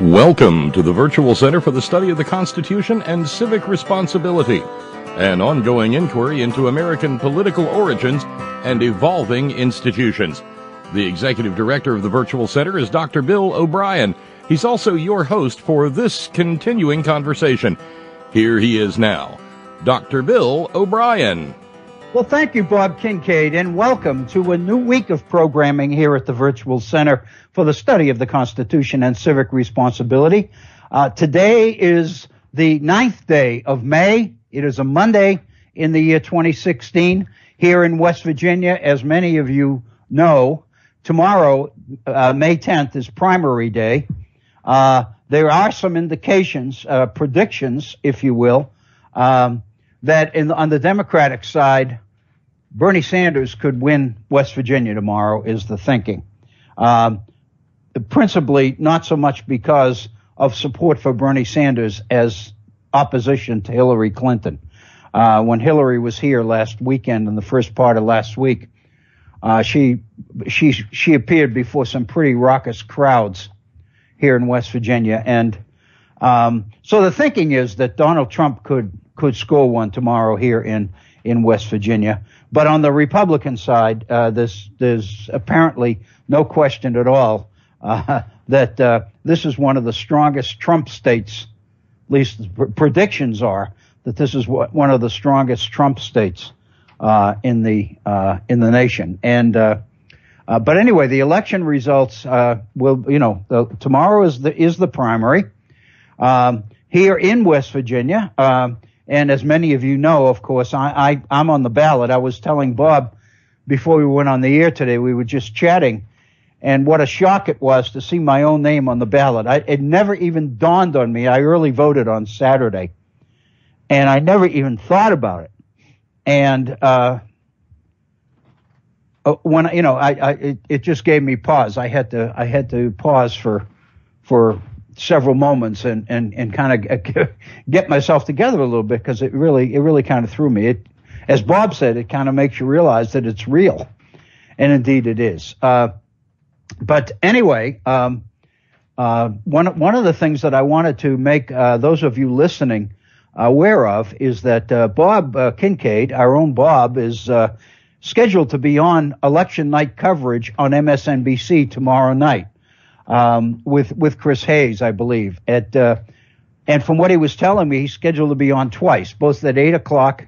Welcome to the Virtual Center for the Study of the Constitution and Civic Responsibility, an ongoing inquiry into American political origins and evolving institutions. The Executive Director of the Virtual Center is Dr. Bill O'Brien. He's also your host for this continuing conversation. Here he is now, Dr. Bill O'Brien. Well, thank you, Bob Kincaid, and welcome to a new week of programming here at the Virtual Center for the Study of the Constitution and Civic Responsibility. Today is the 9th day of May. It is a Monday in the year 2016 here in West Virginia. As many of you know, tomorrow, May 10th, is primary day. There are some indications, predictions, if you will, that on the Democratic side, Bernie Sanders could win West Virginia tomorrow, is the thinking. Principally, not so much because of support for Bernie Sanders as opposition to Hillary Clinton. When Hillary was here last weekend, in the first part of last week, she appeared before some pretty raucous crowds here in West Virginia, and so the thinking is that Donald Trump could score one tomorrow here in West Virginia. But on the Republican side, there's apparently no question at all that this is one of the strongest Trump states. At least the predictions are that this is one of the strongest Trump states in the nation. And but anyway, the election results will, tomorrow is the primary here in West Virginia. And as many of you know, of course, I'm on the ballot. I was telling Bob before we went on the air today, we were just chatting, and what a shock it was to see my own name on the ballot. It never even dawned on me. I early voted on Saturday, and I never even thought about it. And when it just gave me pause. I had to pause for several moments and kind of get myself together a little bit, because it really kind of threw me. As Bob said, it kind of makes you realize that it's real, and indeed it is. But anyway, one of the things that I wanted to make those of you listening aware of is that Bob Kincaid, our own Bob, is scheduled to be on election night coverage on MSNBC tomorrow night. With Chris Hayes, I believe. And from what he was telling me, he's scheduled to be on twice, both at 8 o'clock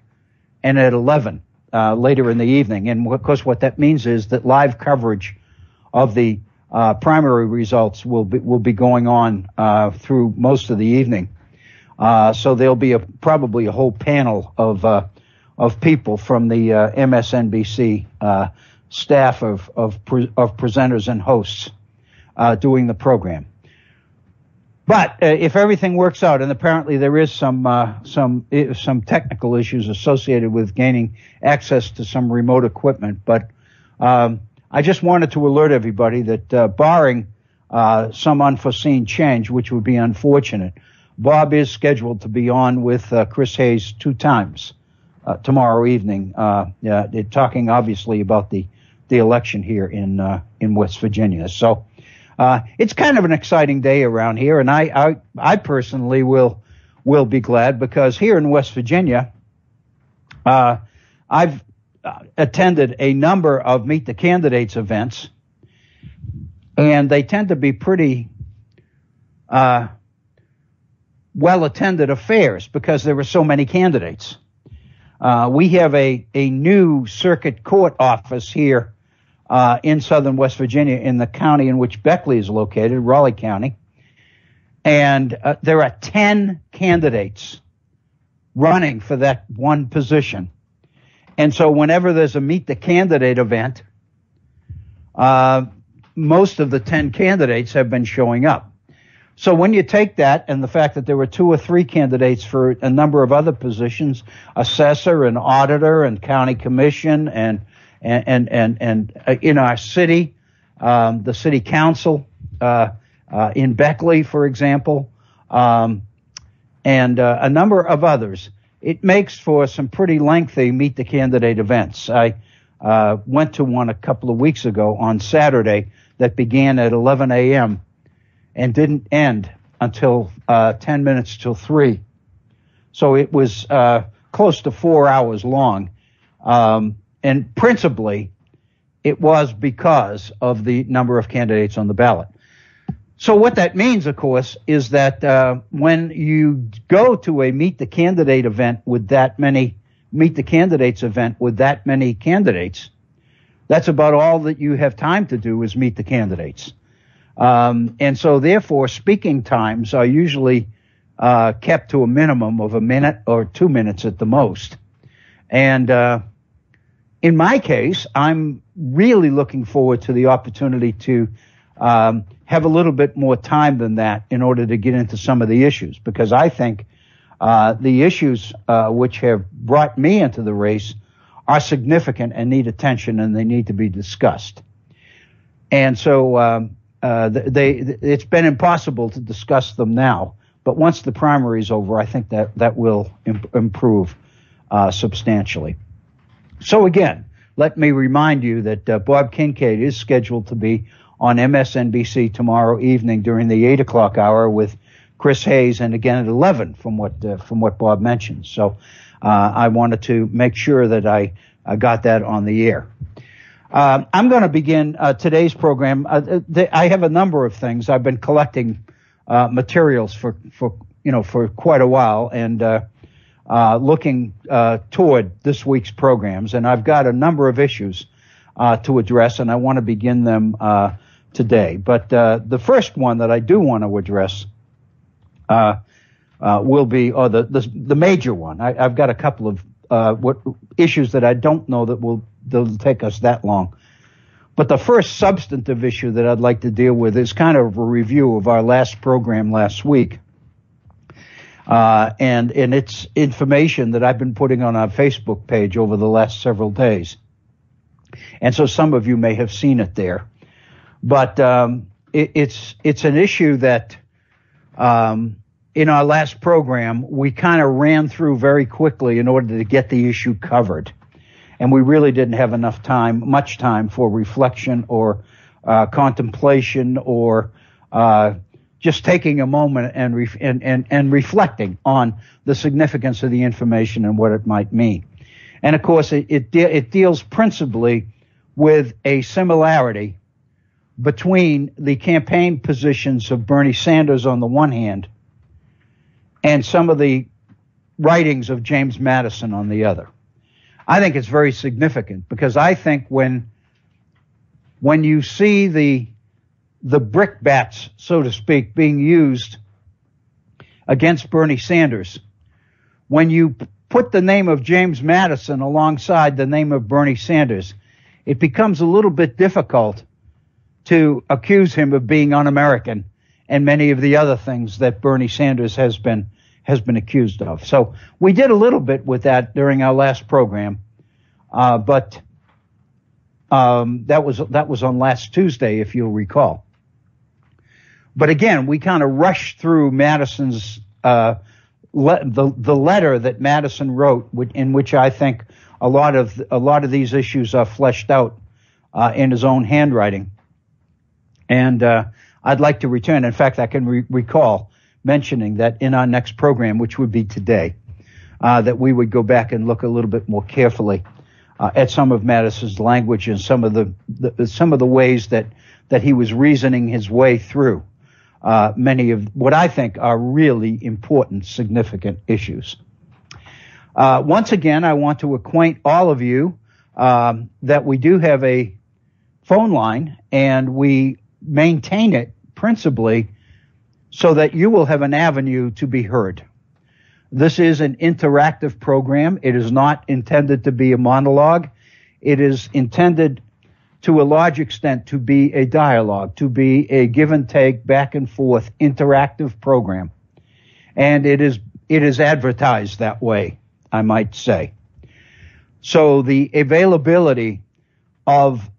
and at 11 later in the evening. And of course, what that means is that live coverage of the primary results will be going on through most of the evening. So there'll be probably a whole panel of people from the MSNBC staff of presenters and hosts doing the program. But if everything works out, and apparently there is some technical issues associated with gaining access to some remote equipment, but I just wanted to alert everybody that barring some unforeseen change, which would be unfortunate, Bob is scheduled to be on with Chris Hayes 2 times tomorrow evening, talking obviously about the election here in West Virginia. So it's kind of an exciting day around here, and I personally will be glad, because here in West Virginia, I've attended a number of Meet the Candidates events, and they tend to be pretty well-attended affairs because there are so many candidates. We have a new circuit court office here in southern West Virginia, in the county in which Beckley is located, Raleigh County. And there are 10 candidates running for that one position. And so whenever there's a Meet the Candidate event, most of the 10 candidates have been showing up. So when you take that and the fact that there were 2 or 3 candidates for a number of other positions, assessor and auditor and county commission and in our city, the city council in Beckley, for example, and a number of others, it makes for some pretty lengthy Meet the Candidate events. I went to one a couple of weeks ago on Saturday that began at 11 a.m. and didn't end until 10 minutes till 3. So it was close to 4 hours long. And principally, it was because of the number of candidates on the ballot. So what that means, of course, is that when you go to a Meet the Candidates event with that many candidates, that's about all that you have time to do is meet the candidates. And so therefore, speaking times are usually kept to a minimum of a minute or 2 minutes at the most. And in my case, I'm really looking forward to the opportunity to have a little bit more time than that in order to get into some of the issues, because I think the issues which have brought me into the race are significant and need attention, and they need to be discussed. And so it's been impossible to discuss them now, but once the primary is over, I think that will improve substantially. So again, let me remind you that Bob Kincaid is scheduled to be on MSNBC tomorrow evening during the 8 o'clock hour with Chris Hayes, and again at 11 from what Bob mentioned. So I wanted to make sure that I got that on the air. I'm going to begin today's program. I have a number of things. I've been collecting materials for quite a while, and looking toward this week's programs, and I've got a number of issues to address, and I want to begin them today. But the first one that I do want to address will be, or the major one. I've got a couple of issues that I don't know that they'll take us that long. But the first substantive issue that I'd like to deal with is kind of a review of our last program last week. And it's information that I've been putting on our Facebook page over the last several days. And so some of you may have seen it there. But it's an issue that in our last program, we kind of ran through very quickly in order to get the issue covered. And we really didn't have much time for reflection or contemplation or just taking a moment and reflecting on the significance of the information and what it might mean. And of course, it deals principally with a similarity between the campaign positions of Bernie Sanders on the one hand and some of the writings of James Madison on the other. I think it's very significant because I think when you see the brickbats, so to speak, being used against Bernie Sanders, when you put the name of James Madison alongside the name of Bernie Sanders, it becomes a little bit difficult to accuse him of being un-American and many of the other things that Bernie Sanders has been accused of. So we did a little bit with that during our last program, but that was on last Tuesday, if you'll recall. But again, we kind of rushed through Madison's the letter that Madison wrote, in which I think a lot of these issues are fleshed out in his own handwriting. And I'd like to return. In fact, I can recall mentioning that in our next program, which would be today, that we would go back and look a little bit more carefully at some of Madison's language and some of the ways that he was reasoning his way through many of what I think are really important, significant issues. Once again, I want to acquaint all of you that we do have a phone line, and we maintain it principally so that you will have an avenue to be heard. This is an interactive program. It is not intended to be a monologue. It is intended to a large extent to be a dialogue, to be a give and take, back and forth, interactive program. And it is advertised that way, I might say. So the availability of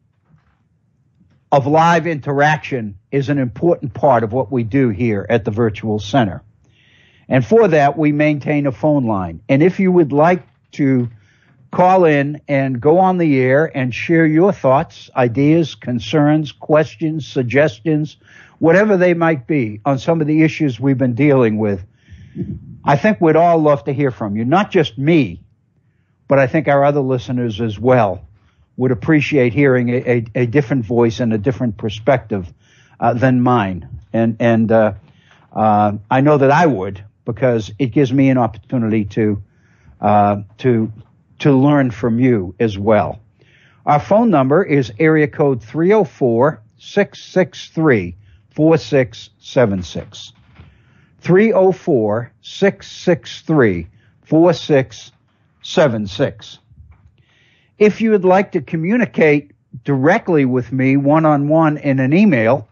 live interaction is an important part of what we do here at the Virtual Center. And for that, we maintain a phone line. And if you would like to call in and go on the air and share your thoughts, ideas, concerns, questions, suggestions, whatever they might be on some of the issues we've been dealing with. I think we'd all love to hear from you, not just me, but I think our other listeners as well would appreciate hearing a different voice and a different perspective than mine. And I know that I would, because it gives me an opportunity to learn from you as well. Our phone number is area code 304-663-4676. 304-663-4676. If you would like to communicate directly with me one-on-one in an email,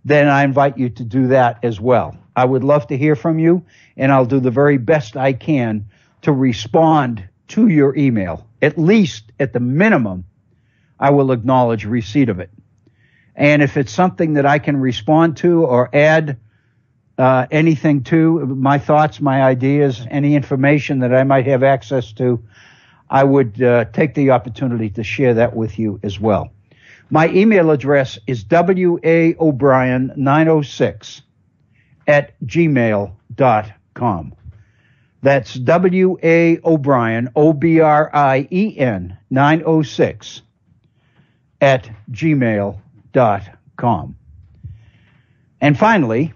then I invite you to do that as well. I would love to hear from you, and I'll do the very best I can to respond to your email. At least, at the minimum, I will acknowledge receipt of it. And if it's something that I can respond to or add anything to, my thoughts, my ideas, any information that I might have access to, I would take the opportunity to share that with you as well. My email address is waobrien906@gmail.com. That's WAObrien, OBRIEN 906@gmail.com. And finally,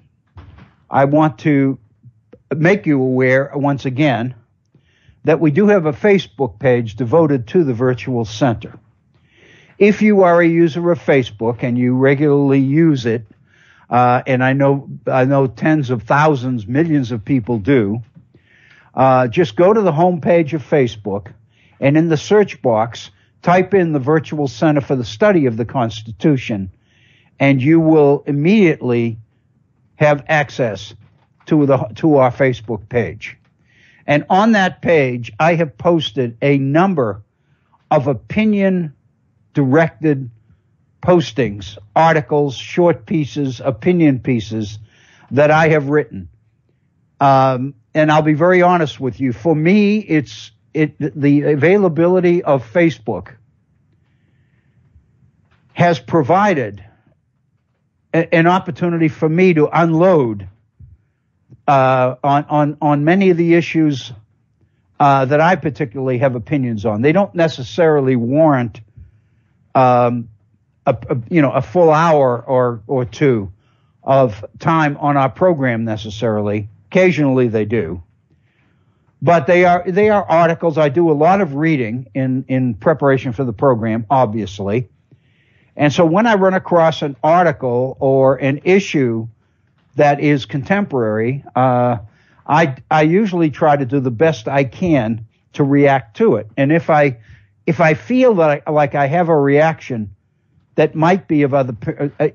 I want to make you aware once again that we do have a Facebook page devoted to the Virtual Center. If you are a user of Facebook and you regularly use it, and I know tens of thousands, millions of people do, just go to the homepage of Facebook and in the search box, type in the Virtual Center for the Study of the Constitution, and you will immediately have access to our Facebook page. And on that page, I have posted a number of opinion-directed postings, articles, short pieces, opinion pieces that I have written. And I'll be very honest with you. For me, the availability of Facebook has provided an opportunity for me to unload on many of the issues that I particularly have opinions on. They don't necessarily warrant a full hour or two of time on our program necessarily. Occasionally they do. But they are articles. I do a lot of reading in preparation for the program, obviously. And so when I run across an article or an issue that is contemporary, I usually try to do the best I can to react to it. And if I feel that I have a reaction that might be of other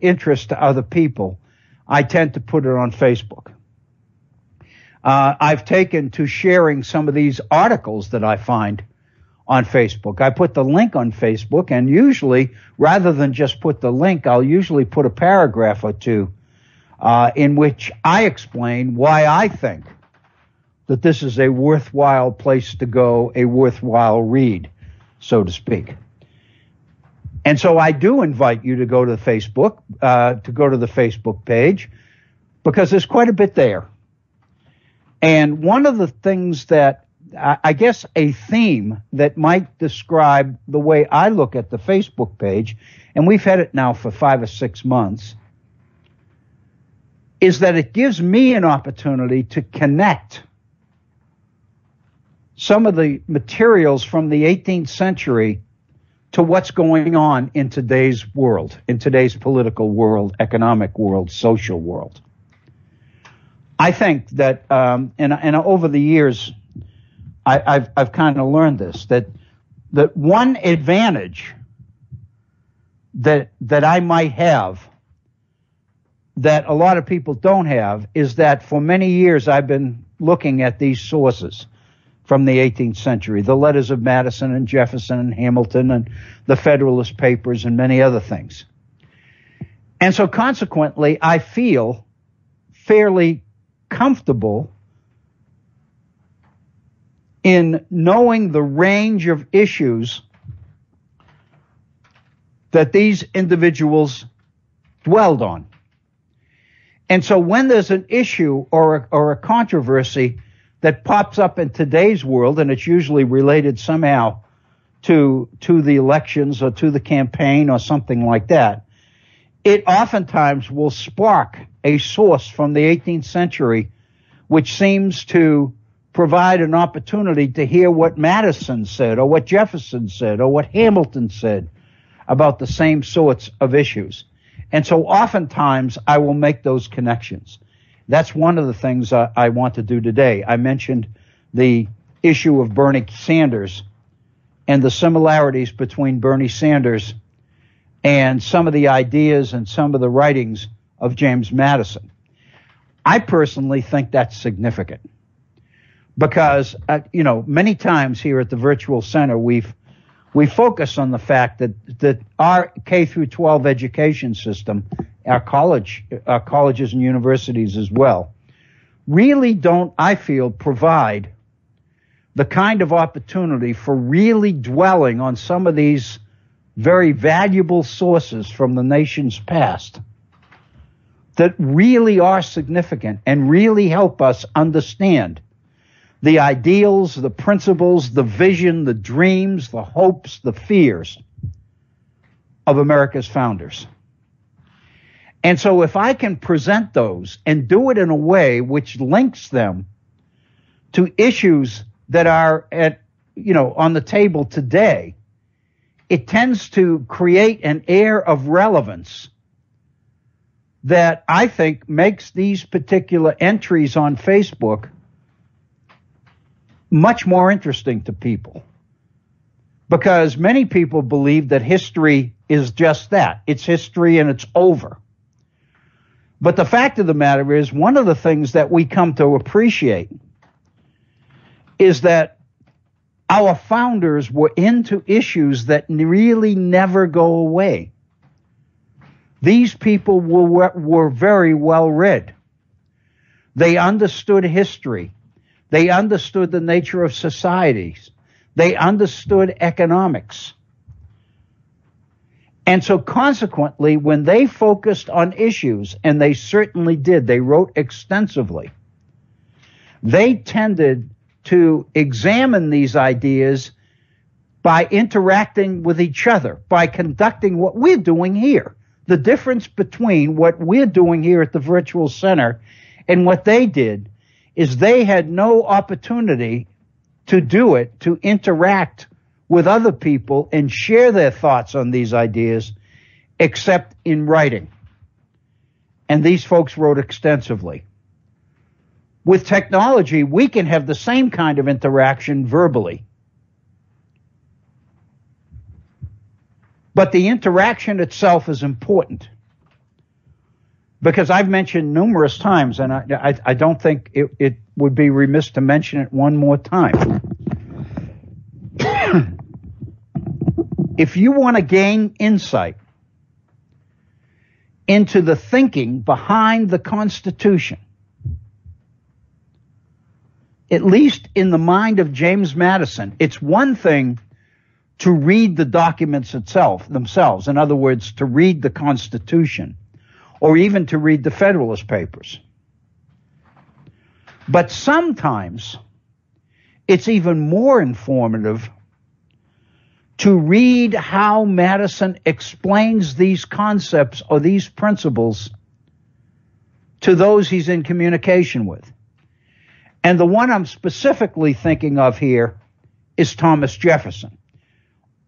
interest to other people, I tend to put it on Facebook. I've taken to sharing some of these articles that I find on Facebook. I put the link on Facebook, and usually, rather than just put the link, I'll usually put a paragraph or two in which I explain why I think that this is a worthwhile place to go, a worthwhile read, so to speak. And so I do invite you to go to Facebook, to go to the Facebook page, because there's quite a bit there. And one of the things that I guess a theme that might describe the way I look at the Facebook page, and we've had it now for 5 or 6 months, is that it gives me an opportunity to connect some of the materials from the 18th century to what's going on in today's world, in today's political world, economic world, social world. I think that, and over the years, I've kind of learned this, that one advantage that I might have that a lot of people don't have is that for many years I've been looking at these sources from the 18th century, the letters of Madison and Jefferson and Hamilton and the Federalist Papers and many other things. And so consequently, I feel fairly comfortable in knowing the range of issues that these individuals dwelled on. And so when there's an issue or a controversy that pops up in today's world, and it's usually related somehow to the elections or to the campaign or something like that, it oftentimes will spark a source from the 18th century which seems to provide an opportunity to hear what Madison said or what Jefferson said or what Hamilton said about the same sorts of issues. And so oftentimes I will make those connections. That's one of the things I want to do today. I mentioned the issue of Bernie Sanders and the similarities between Bernie Sanders and some of the ideas and some of the writings of James Madison. I personally think that's significant because, many times here at the Virtual Center, we focus on the fact that our K through 12 education system, our colleges and universities as well, really don't, I feel, provide the kind of opportunity for really dwelling on some of these very valuable sources from the nation's past that really are significant and really help us understand the ideals, the principles, the vision, the dreams, the hopes, the fears of America's founders. And so if I can present those and do it in a way which links them to issues that are on the table today, it tends to create an air of relevance that I think makes these particular entries on Facebook much more interesting to people. Because many people believe that history is just that. It's history and it's over. But the fact of the matter is, one of the things that we come to appreciate is that our founders were into issues that really never go away. These people were very well read. They understood history. They understood the nature of societies. They understood economics. And so consequently, when they focused on issues, and they certainly did, they wrote extensively, they tended to examine these ideas by interacting with each other, by conducting what we're doing here. The difference between what we're doing here at the Virtual Center and what they did is they had no opportunity to do it, to interact with other people and share their thoughts on these ideas, except in writing. And these folks wrote extensively. With technology, we can have the same kind of interaction verbally. But the interaction itself is important. Because I've mentioned numerous times, and I don't think it would be remiss to mention it one more time. If you want to gain insight into the thinking behind the Constitution, at least in the mind of James Madison, it's one thing to read the documents themselves. In other words, to read the Constitution, or even to read the Federalist Papers. But sometimes it's even more informative to read how Madison explains these concepts or these principles to those he's in communication with. And the one I'm specifically thinking of here is Thomas Jefferson.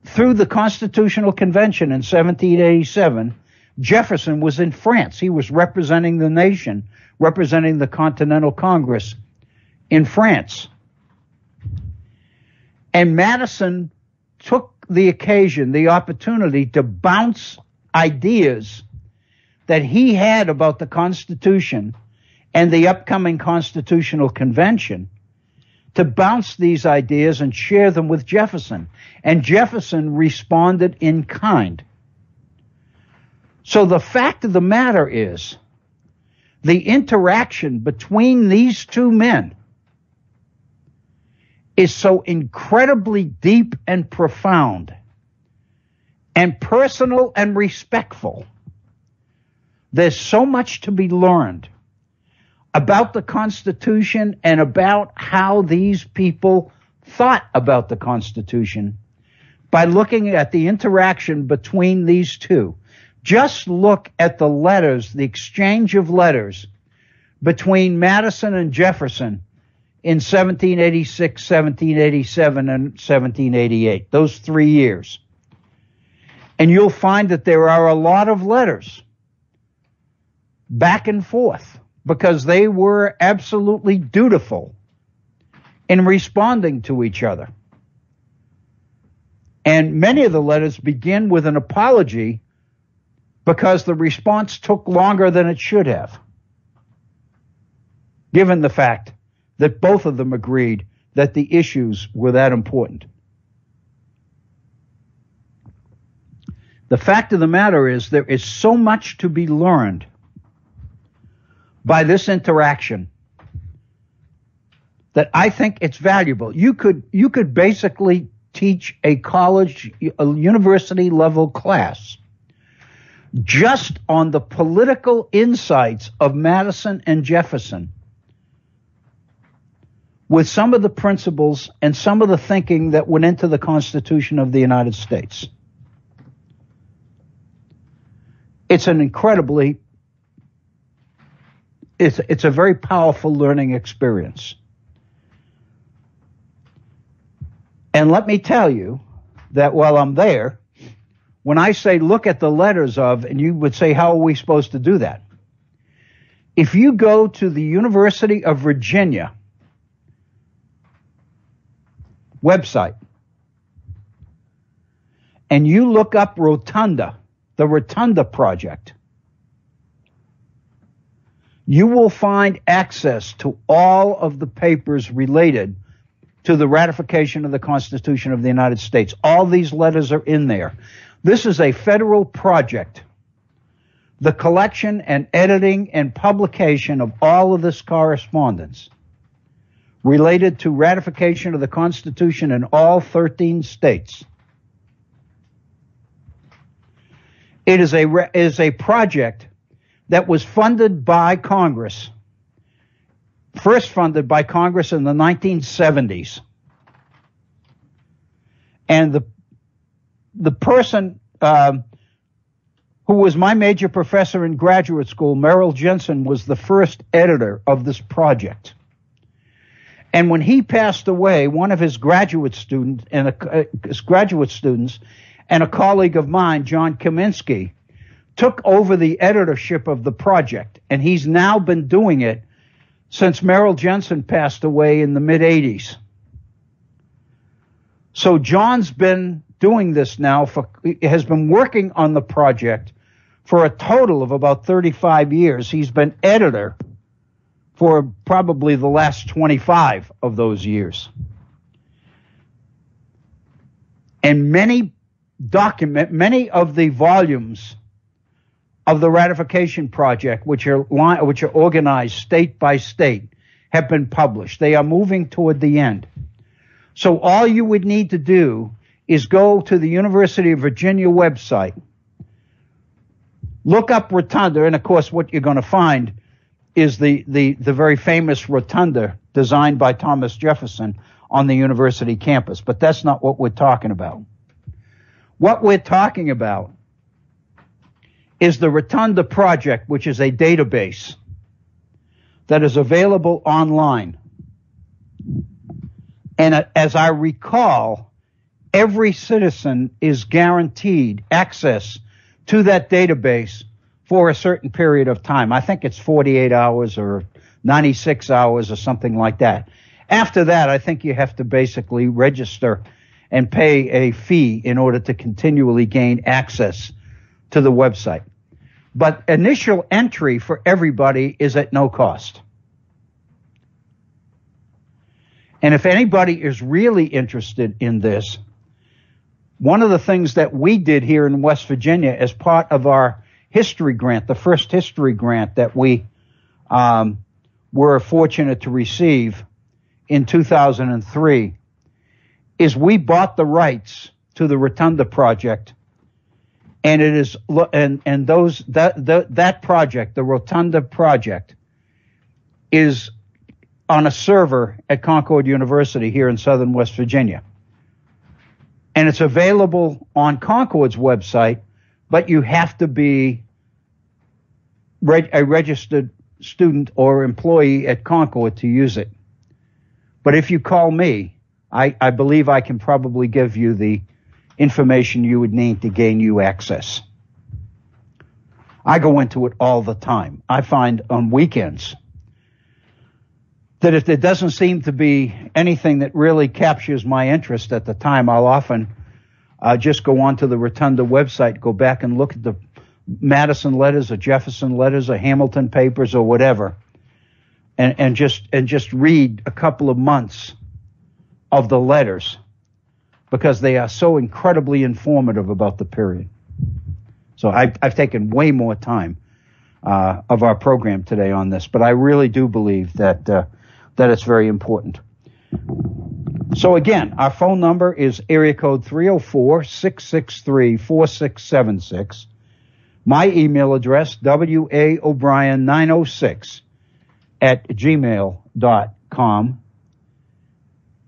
Through the Constitutional Convention in 1787, Jefferson was in France. He was representing the nation, representing the Continental Congress in France. And Madison took the occasion, the opportunity to bounce ideas that he had about the Constitution and the upcoming Constitutional Convention, to bounce these ideas and share them with Jefferson. And Jefferson responded in kind. So the fact of the matter is, the interaction between these two men is so incredibly deep and profound and personal and respectful. There's so much to be learned about the Constitution and about how these people thought about the Constitution by looking at the interaction between these two. Just look at the letters, the exchange of letters between Madison and Jefferson in 1786, 1787, and 1788, those 3 years. And you'll find that there are a lot of letters back and forth because they were absolutely dutiful in responding to each other. And many of the letters begin with an apology because the response took longer than it should have, given the fact that both of them agreed that the issues were that important. The fact of the matter is there is so much to be learned by this interaction that I think it's valuable. You could basically teach a college, a university level class just on the political insights of Madison and Jefferson, with some of the principles and some of the thinking that went into the Constitution of the United States. It's an incredibly, it's a very powerful learning experience. And let me tell you that while I'm there, when I say look at the letters of, and you would say, how are we supposed to do that? If you go to the University of Virginia website and you look up Rotunda, the Rotunda Project, you will find access to all of the papers related to the ratification of the Constitution of the United States. All these letters are in there. This is a federal project. The collection and editing and publication of all of this correspondence related to ratification of the Constitution in all 13 states. It is a project that was funded by Congress, first funded by Congress in the 1970s. And the person who was my major professor in graduate school, Merrill Jensen, was the first editor of this project. And when he passed away, one of his graduate students and a colleague of mine, John Kaminsky, took over the editorship of the project, and he's now been doing it since Merrill Jensen passed away in the mid-'80s. So John's been doing this now, has been working on the project for a total of about 35 years. He's been editor for probably the last 25 of those years. And many of the volumes of the ratification project, which are organized state by state, have been published. They are moving toward the end. So all you would need to do is go to the University of Virginia website, look up Rotunda, and of course what you're going to find is the very famous Rotunda designed by Thomas Jefferson on the university campus. But that's not what we're talking about. What we're talking about is the Rotunda Project, which is a database that is available online. And as I recall, every citizen is guaranteed access to that database for a certain period of time. I think it's 48 hours or 96 hours or something like that. After that, I think you have to basically register and pay a fee in order to continually gain access to the website. But initial entry for everybody is at no cost. And if anybody is really interested in this, one of the things that we did here in West Virginia as part of our history grant, the first history grant that we were fortunate to receive in 2003, is we bought the rights to the Rotunda project, and it is that project, the Rotunda project, is on a server at Concord University here in southern West Virginia. And it's available on Concord's website, but you have to be a registered student or employee at Concord to use it. But if you call me, I believe I can probably give you the information you would need to gain you access. I go into it all the time. I find on weekends that if there doesn't seem to be anything that really captures my interest at the time, I'll often just go onto the Rotunda website, go back and look at the Madison letters or Jefferson letters or Hamilton papers or whatever, and just read a couple of months of the letters, because they are so incredibly informative about the period. So I've taken way more time of our program today on this, but I really do believe that it's very important. So again, our phone number is area code 304-663-4676. My email address, waobrien906@gmail.com.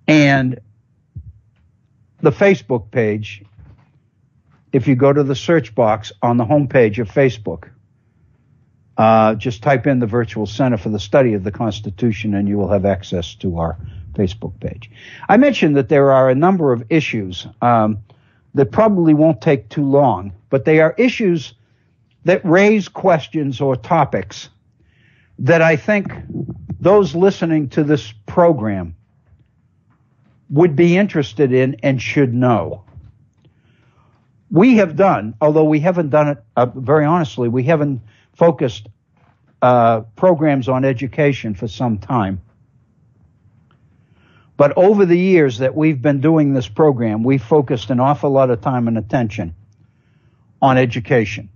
And the Facebook page, if you go to the search box on the homepage of Facebook, just type in the Virtual Center for the Study of the Constitution, and you will have access to our Facebook page. I mentioned that there are a number of issues that probably won't take too long, but they are issues that raise questions or topics that I think those listening to this program would be interested in and should know. We have done, although we haven't done it, very honestly, we haven't focused programs on education for some time. But over the years that we've been doing this program, we've focused an awful lot of time and attention on education,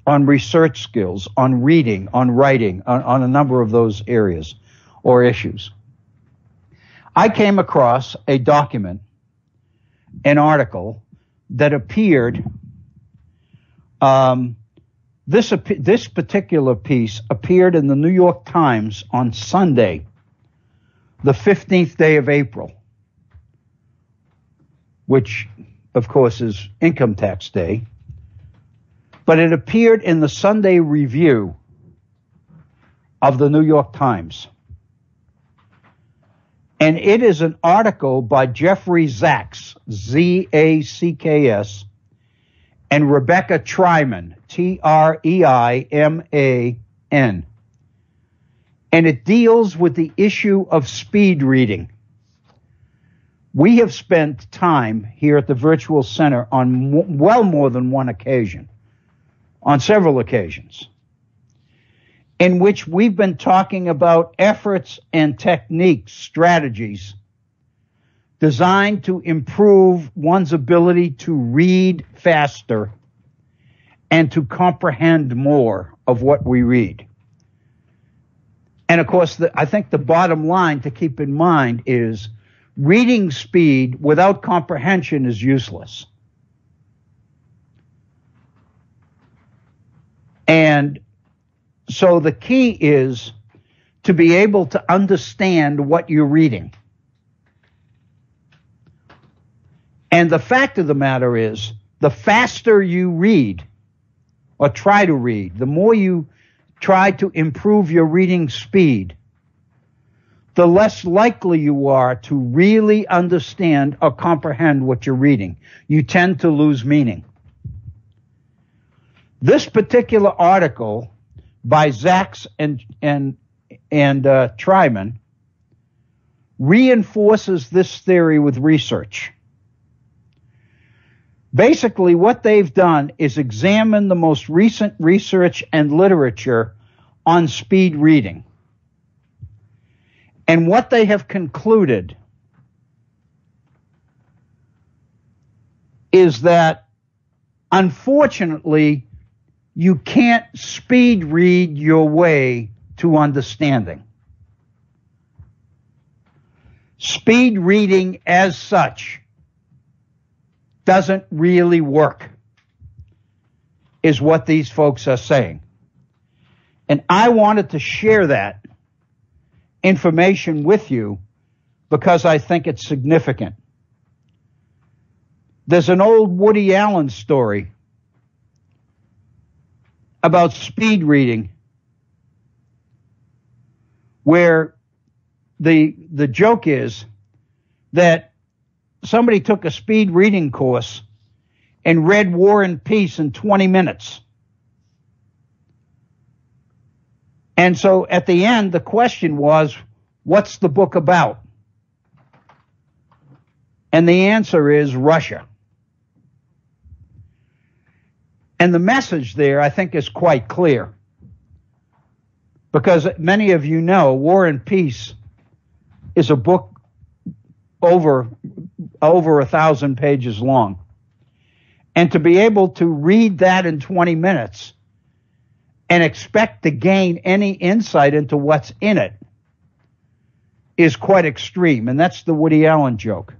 on research skills, on reading, on writing, on a number of those areas or issues. I came across a document, an article that appeared, this particular piece appeared in the New York Times on Sunday, the 15th day of April, which, of course, is Income Tax Day. But it appeared in the Sunday Review of the New York Times. And it is an article by Jeffrey Zaks, Z-A-C-K-S, and Rebecca Treiman, T-R-E-I-M-A-N. And it deals with the issue of speed reading. We have spent time here at the Virtual Center on well more than one occasion, on several occasions, in which we've been talking about efforts and techniques, strategies designed to improve one's ability to read faster and to comprehend more of what we read. And of course, I think the bottom line to keep in mind is reading speed without comprehension is useless. And so the key is to be able to understand what you're reading. And the fact of the matter is, the faster you read or try to read, the more you try to improve your reading speed, the less likely you are to really understand or comprehend what you're reading. You tend to lose meaning. This particular article by Zaks and Treiman reinforces this theory with research. Basically, what they've done is examine the most recent research and literature on speed reading. And what they have concluded is that, unfortunately, you can't speed read your way to understanding. Speed reading as such doesn't really work, is what these folks are saying. And I wanted to share that information with you because I think it's significant. There's an old Woody Allen story about speed reading where the joke is that somebody took a speed reading course and read War and Peace in 20 minutes. And so at the end, the question was, what's the book about? And the answer is Russia. And the message there, I think, is quite clear. Because many of you know, War and Peace is a book over 1,000 pages long. And to be able to read that in 20 minutes and expect to gain any insight into what's in it is quite extreme. And that's the Woody Allen joke.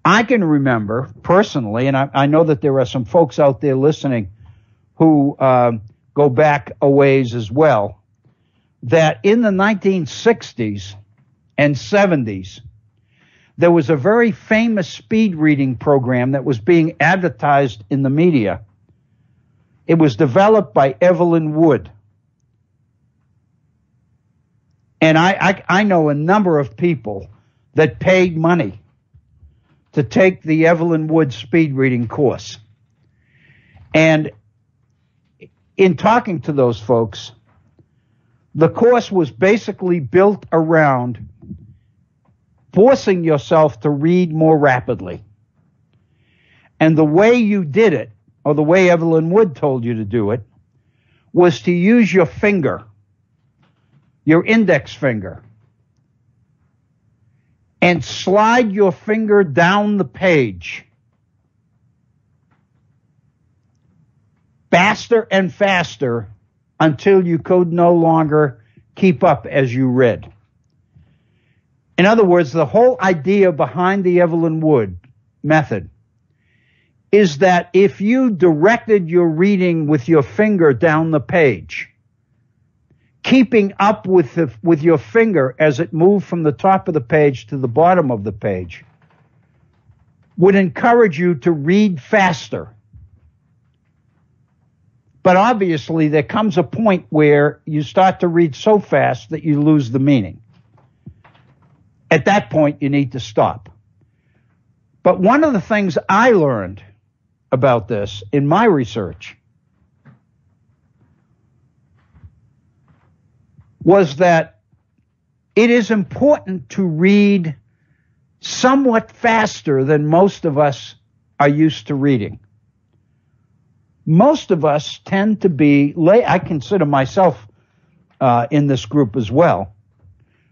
I can remember personally, and I know that there are some folks out there listening who go back a ways as well, that in the 1960s and 70s, there was a very famous speed reading program that was being advertised in the media. It was developed by Evelyn Wood. And I know a number of people that paid money to take the Evelyn Wood speed reading course. And in talking to those folks, the course was basically built around forcing yourself to read more rapidly. And the way you did it, or the way Evelyn Wood told you to do it, was to use your finger, your index finger, and slide your finger down the page faster and faster until you could no longer keep up as you read. In other words, the whole idea behind the Evelyn Wood method is that if you directed your reading with your finger down the page, keeping up with your finger as it moved from the top of the page to the bottom of the page would encourage you to read faster. But obviously, there comes a point where you start to read so fast that you lose the meaning. At that point, you need to stop. But one of the things I learned about this in my research was that it is important to read somewhat faster than most of us are used to reading. Most of us tend to be, I consider myself in this group as well,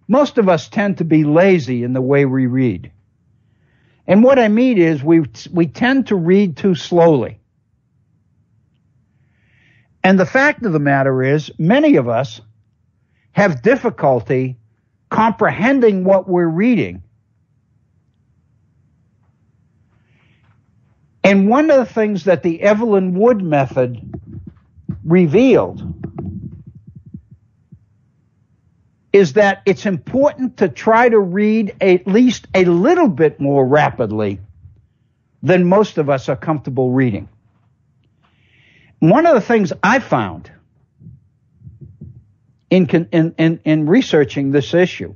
most of us tend to be lazy in the way we read. And what I mean is we tend to read too slowly. And the fact of the matter is, many of us have difficulty comprehending what we're reading. And one of the things that the Evelyn Wood method revealed is that it's important to try to read at least a little bit more rapidly than most of us are comfortable reading. One of the things I found in researching this issue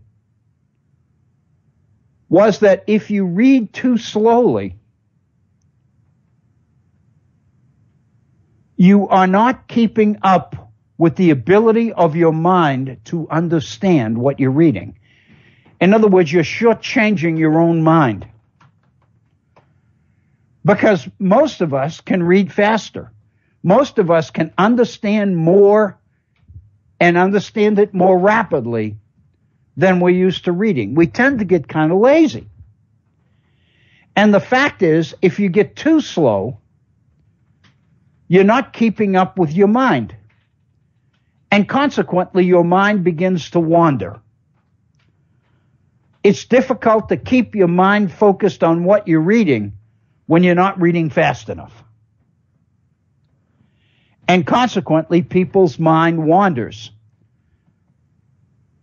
was that if you read too slowly, you are not keeping up with the ability of your mind to understand what you're reading. In other words, you're shortchanging your own mind. Because most of us can read faster. Most of us can understand more and understand it more rapidly than we're used to reading. We tend to get kind of lazy. And the fact is, if you get too slow, you're not keeping up with your mind. And consequently, your mind begins to wander. It's difficult to keep your mind focused on what you're reading when you're not reading fast enough. And consequently, people's mind wanders.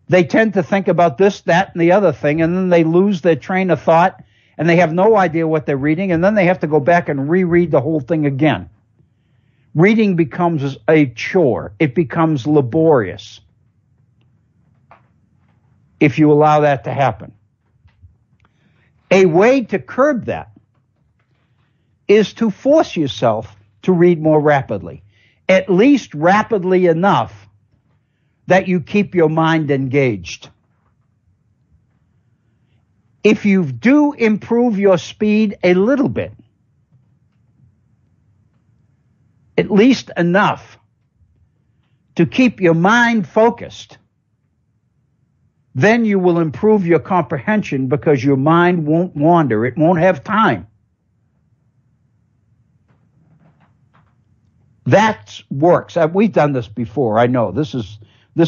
They tend to think about this, that, and the other thing, and then they lose their train of thought, and they have no idea what they're reading, and then they have to go back and reread the whole thing again. Reading becomes a chore. It becomes laborious if you allow that to happen. A way to curb that is to force yourself to read more rapidly, at least rapidly enough that you keep your mind engaged. If you do improve your speed a little bit, at least enough to keep your mind focused, then you will improve your comprehension because your mind won't wander. It won't have time. That works. We've done this before. I know this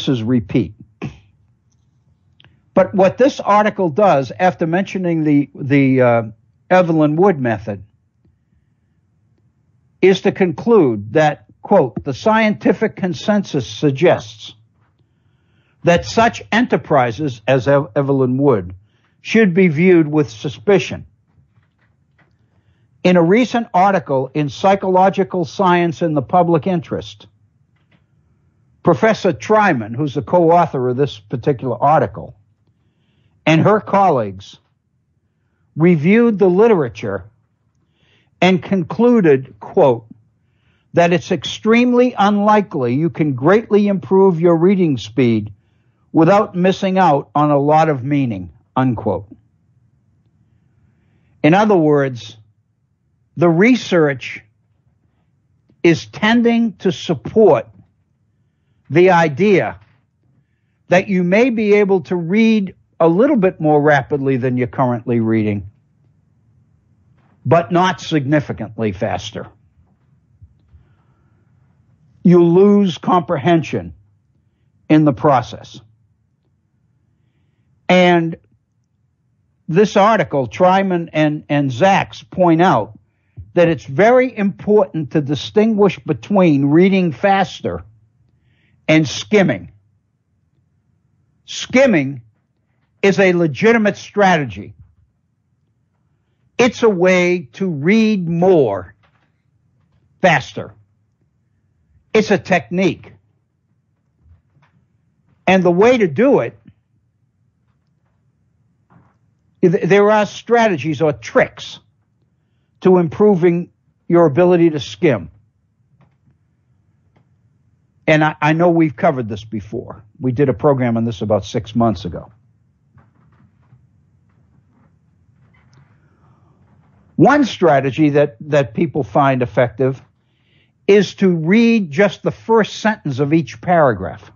is repeat. But what this article does, after mentioning the Evelyn Wood method, is to conclude that, quote, the scientific consensus suggests that such enterprises as Evelyn Wood should be viewed with suspicion. In a recent article in Psychological Science in the Public Interest, Professor Tryman, who's the co-author of this particular article, and her colleagues reviewed the literature and concluded, quote, that it's extremely unlikely you can greatly improve your reading speed without missing out on a lot of meaning, unquote. In other words, the research is tending to support the idea that you may be able to read a little bit more rapidly than you're currently reading, but not significantly faster. You lose comprehension in the process. And this article, Tryman and Zaks point out that it's very important to distinguish between reading faster and skimming. Skimming is a legitimate strategy. It's a way to read more faster. It's a technique. And the way to do it, there are strategies or tricks to improving your ability to skim. And I know we've covered this before. We did a program on this about 6 months ago. One strategy that people find effective is to read just the first sentence of each paragraph.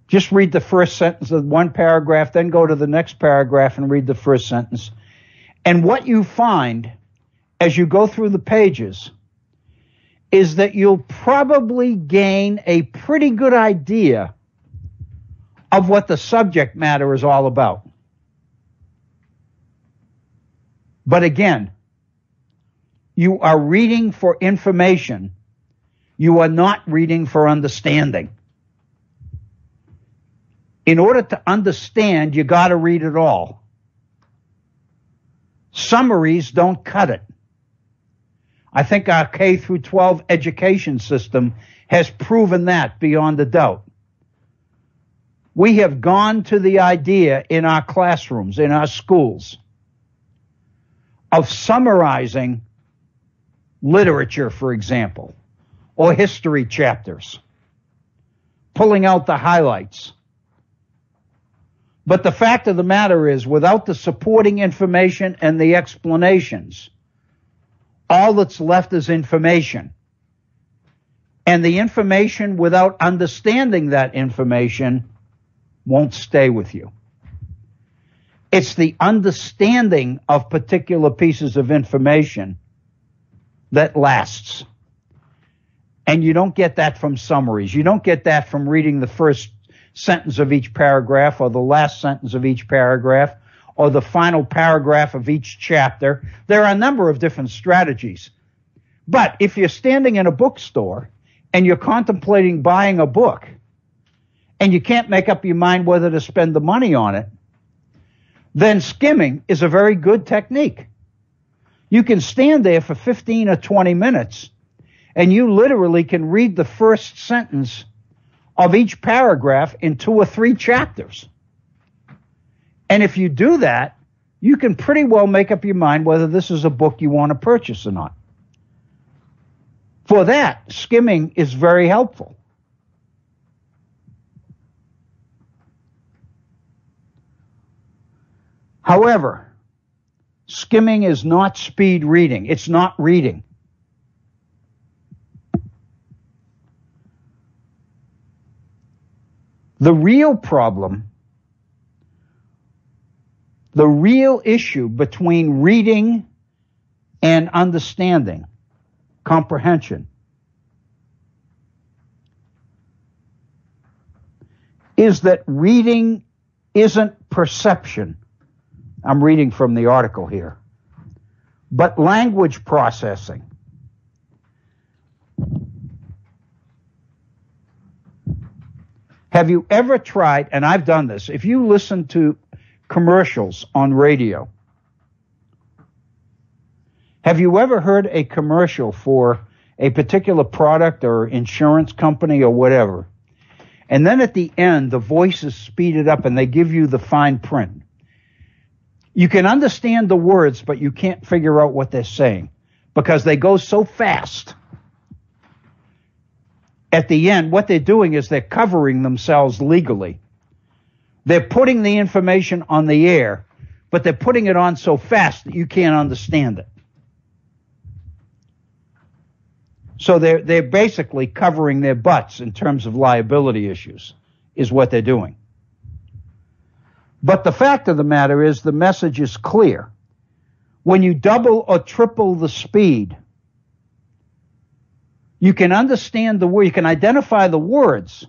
Just read the first sentence of one paragraph, then go to the next paragraph and read the first sentence. And what you find as you go through the pages is that you'll probably gain a pretty good idea of what the subject matter is all about. But again, you are reading for information. You are not reading for understanding. In order to understand, you got to read it all. Summaries don't cut it. I think our K through 12 education system has proven that beyond a doubt. We have gone to the idea in our classrooms, in our schools, of summarizing literature, for example, or history chapters, pulling out the highlights. But the fact of the matter is, without the supporting information and the explanations, all that's left is information. And the information, without understanding that information, won't stay with you. It's the understanding of particular pieces of information that lasts. And you don't get that from summaries. You don't get that from reading the first sentence of each paragraph, or the last sentence of each paragraph, or the final paragraph of each chapter. There are a number of different strategies. But if you're standing in a bookstore and you're contemplating buying a book and you can't make up your mind whether to spend the money on it, then skimming is a very good technique. You can stand there for 15 or 20 minutes and you literally can read the first sentence of each paragraph in 2 or 3 chapters. And if you do that, you can pretty well make up your mind whether this is a book you want to purchase or not. For that, skimming is very helpful. However, skimming is not speed reading. It's not reading. The real problem, the real issue between reading and understanding, comprehension, is that reading isn't perception. I'm reading from the article here, but language processing. Have you ever tried, and I've done this, if you listen to commercials on radio, have you ever heard a commercial for a particular product or insurance company or whatever, and then at the end the voice is speeded up and they give you the fine print? You can understand the words, but you can't figure out what they're saying because they go so fast. At the end, what they're doing is they're covering themselves legally. They're putting the information on the air, but they're putting it on so fast that you can't understand it. So they're basically covering their butts in terms of liability issues, is what they're doing. But the fact of the matter is the message is clear. When you double or triple the speed, you can understand the word, you can identify the words,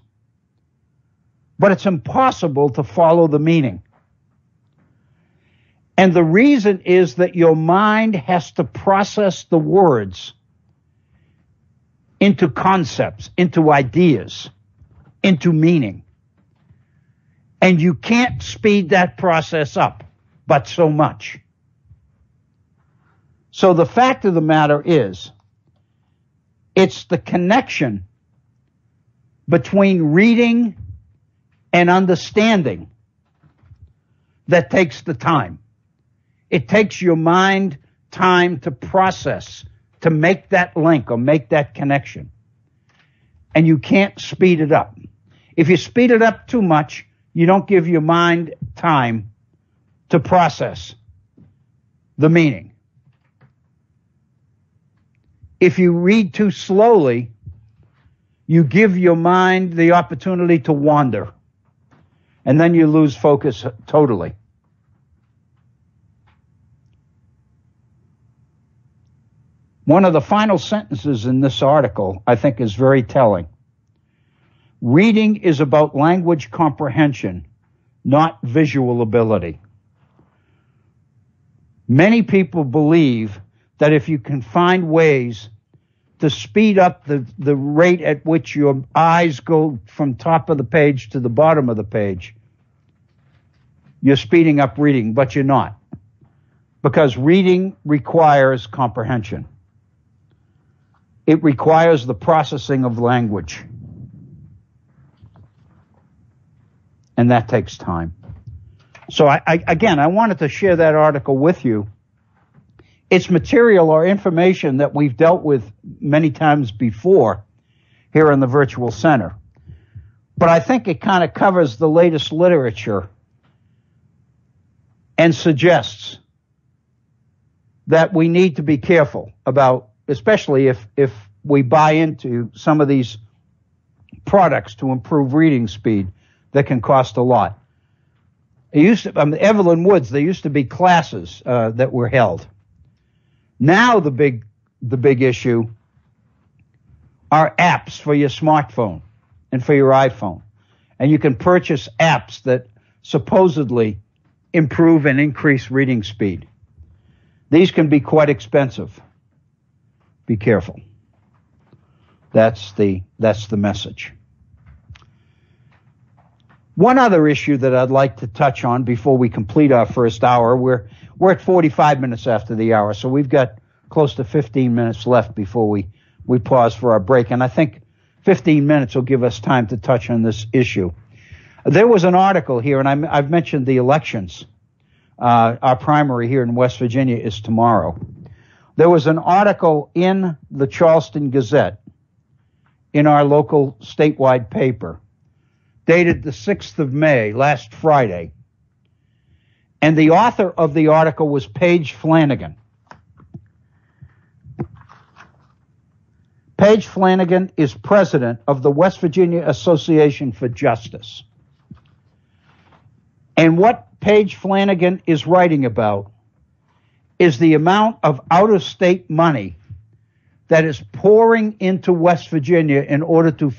but it's impossible to follow the meaning. And the reason is that your mind has to process the words into concepts, into ideas, into meaning. And you can't speed that process up, but so much. So the fact of the matter is, it's the connection between reading and understanding that takes the time. It takes your mind time to process, to make that link or make that connection. And you can't speed it up. If you speed it up too much, you don't give your mind time to process the meaning. If you read too slowly, you give your mind the opportunity to wander, and then you lose focus totally. One of the final sentences in this article, I think, is very telling. Reading is about language comprehension, not visual ability. Many people believe that if you can find ways to speed up the rate at which your eyes go from top of the page to the bottom of the page, you're speeding up reading, but you're not. Because reading requires comprehension. It requires the processing of language. And that takes time. So I wanted to share that article with you. It's material or information that we've dealt with many times before here in the Virtual Center. But I think it kind of covers the latest literature and suggests that we need to be careful about, especially if we buy into some of these products to improve reading speed that can cost a lot. It used to, Evelyn Woods, there used to be classes that were held. Now the big issue are apps for your smartphone and for your iPhone. and you can purchase apps that supposedly improve and increase reading speed. These can be quite expensive. Be careful. That's the message. One other issue that I'd like to touch on before we complete our first hour, we're at 45 minutes after the hour, so we've got close to 15 minutes left before we pause for our break, and I think 15 minutes will give us time to touch on this issue. There was an article here, and I've mentioned the elections. Our primary here in West Virginia is tomorrow. There was an article in the Charleston Gazette, in our local statewide paper, dated the 6th of May, last Friday. And the author of the article was Paige Flanagan. Paige Flanagan is president of the West Virginia Association for Justice. And what Paige Flanagan is writing about is the amount of out-of-state money that is pouring into West Virginia in order to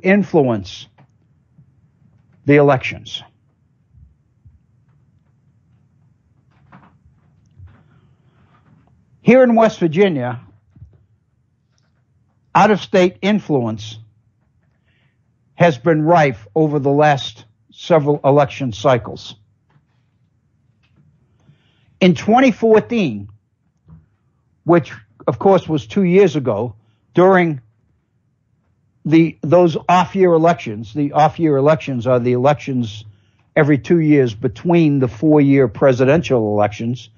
influence the elections. Here in West Virginia, out-of-state influence has been rife over the last several election cycles. In 2014, which of course was 2 years ago, during those off-year elections, the off-year elections are the elections every 2 years between the 4-year presidential elections.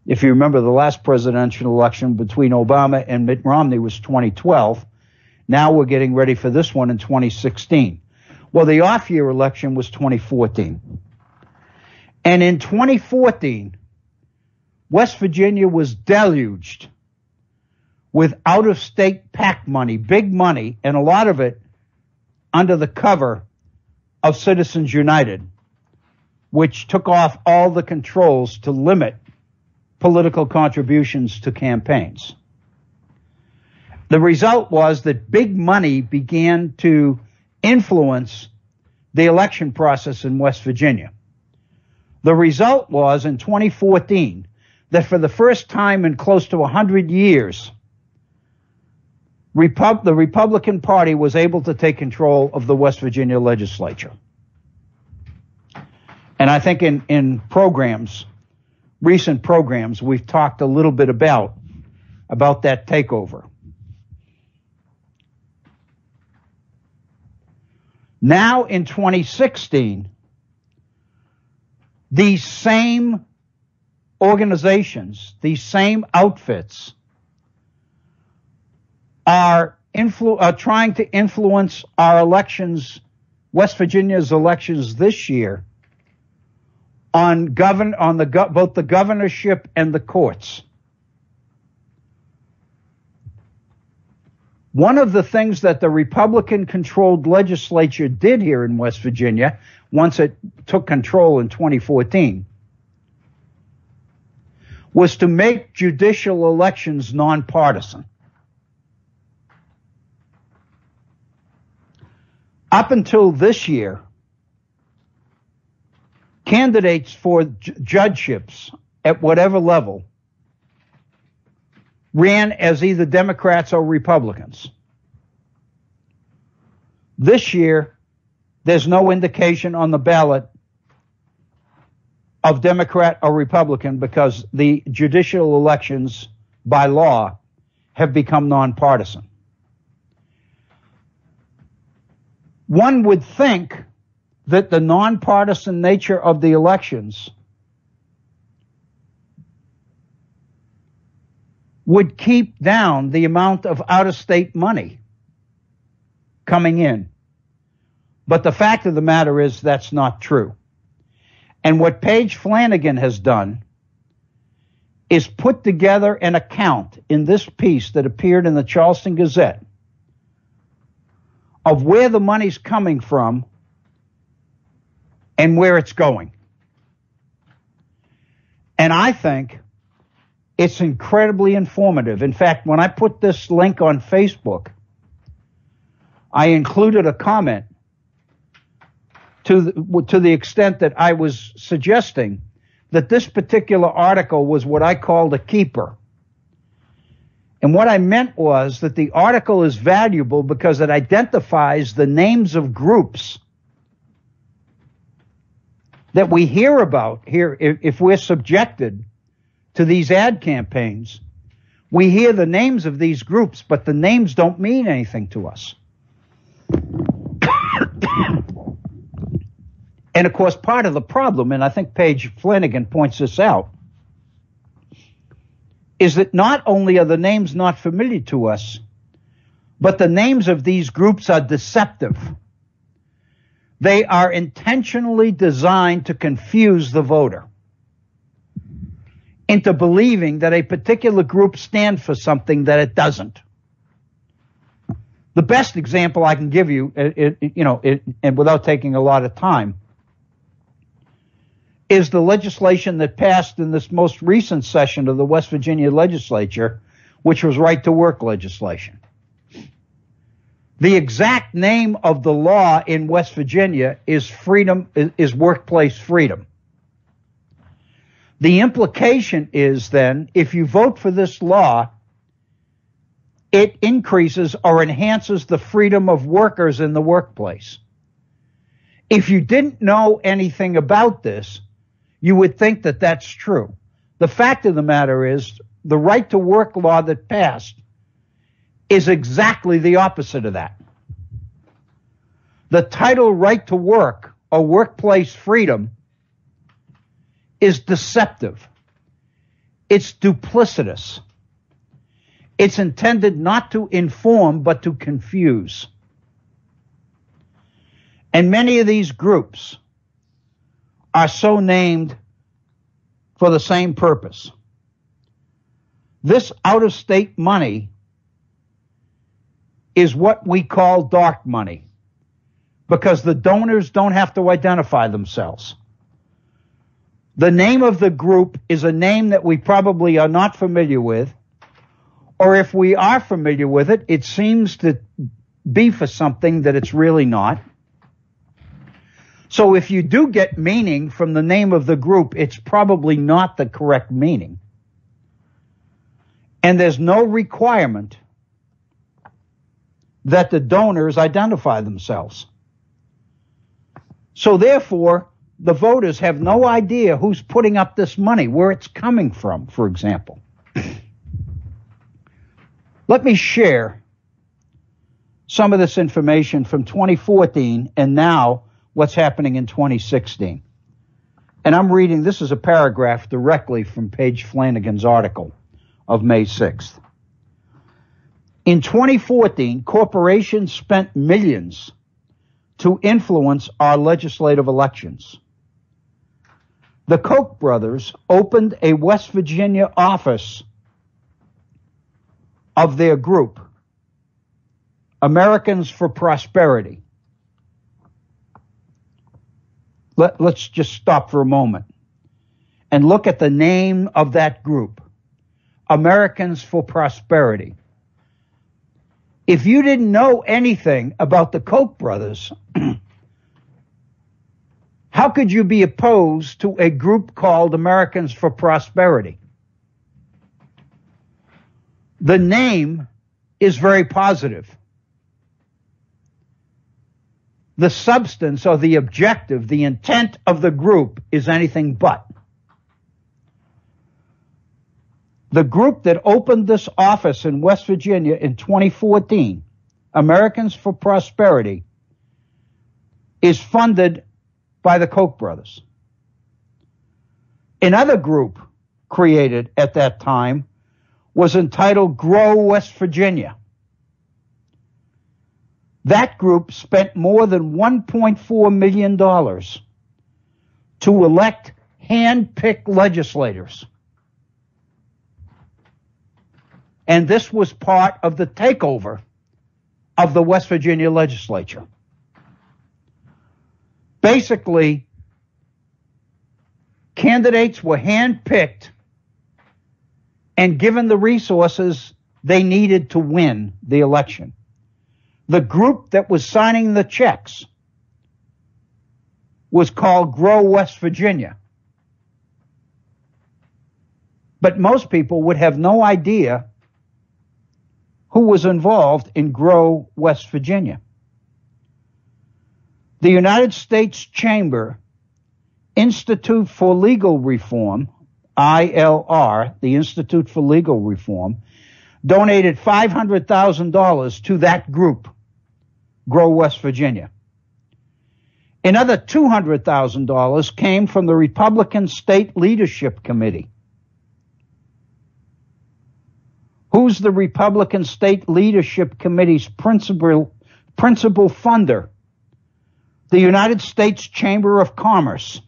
If you remember, the last presidential election between Obama and Mitt Romney was 2012. Now we're getting ready for this one in 2016. Well, the off-year election was 2014. And in 2014, West Virginia was deluged with out-of-state PAC money, big money, and a lot of it under the cover of Citizens United, which took off all the controls to limit political contributions to campaigns. The result was that big money began to influence the election process in West Virginia. The result was, in 2014, that for the first time in close to 100 years, the Republican Party was able to take control of the West Virginia legislature. And I think in programs, recent programs, we've talked a little bit about that takeover. Now in 2016, these same organizations, these same outfits are trying to influence our elections, West Virginia's elections this year, on both the governorship and the courts. One of the things that the Republican-controlled legislature did here in West Virginia, once it took control in 2014, was to make judicial elections nonpartisan. Up until this year, candidates for judgeships at whatever level ran as either Democrats or Republicans. This year, there's no indication on the ballot of Democrat or Republican because the judicial elections by law have become nonpartisan. One would think that the nonpartisan nature of the elections would keep down the amount of out-of-state money coming in. But the fact of the matter is that's not true. And what Paige Flanagan has done is put together an account in this piece that appeared in the Charleston Gazette of where the money's coming from and where it's going. And I think it's incredibly informative. In fact, when I put this link on Facebook, I included a comment to the extent that I was suggesting that this particular article was what I called a keeper. And what I meant was that the article is valuable because it identifies the names of groups that we hear about here. If we're subjected to these ad campaigns, we hear the names of these groups, but the names don't mean anything to us. And of course, part of the problem, and I think Paige Flanagan points this out, is that not only are the names not familiar to us, but the names of these groups are deceptive. They are intentionally designed to confuse the voter into believing that a particular group stands for something that it doesn't. The best example I can give you, and without taking a lot of time, is the legislation that passed in this most recent session of the West Virginia legislature, which was right to work legislation. The exact name of the law in West Virginia is workplace freedom. The implication is then, if you vote for this law, it increases or enhances the freedom of workers in the workplace. If you didn't know anything about this, you would think that that's true. The fact of the matter is, the right to work law that passed is exactly the opposite of that. The title right to work or workplace freedom is deceptive. It's duplicitous. It's intended not to inform, but to confuse. And many of these groups are so named for the same purpose. This out-of-state money is what we call dark money, because the donors don't have to identify themselves. The name of the group is a name that we probably are not familiar with, or if we are familiar with it, it seems to be for something that it's really not. So if you do get meaning from the name of the group, it's probably not the correct meaning. And there's no requirement that the donors identify themselves. So therefore, the voters have no idea who's putting up this money, where it's coming from, for example. Let me share some of this information from 2014 and now what's happening in 2016. And I'm reading, this is a paragraph directly from Paige Flanagan's article of May 6th. In 2014, corporations spent millions to influence our legislative elections. The Koch brothers opened a West Virginia office of their group, Americans for Prosperity. Let's just stop for a moment and look at the name of that group, Americans for Prosperity. If you didn't know anything about the Koch brothers, how could you be opposed to a group called Americans for Prosperity? The name is very positive. The substance or the objective, the intent of the group is anything but. The group that opened this office in West Virginia in 2014, Americans for Prosperity, is funded by the Koch brothers. Another group created at that time was entitled Grow West Virginia. That group spent more than $1.4 million to elect hand-picked legislators. And this was part of the takeover of the West Virginia legislature. Basically, candidates were hand-picked and given the resources they needed to win the election. The group that was signing the checks was called Grow West Virginia. But most people would have no idea who was involved in Grow West Virginia. The United States Chamber Institute for Legal Reform, ILR, the Institute for Legal Reform, donated $500,000 to that group, Grow West Virginia. Another $200,000 came from the Republican State Leadership Committee. Who's the Republican State Leadership Committee's principal funder? The United States Chamber of Commerce,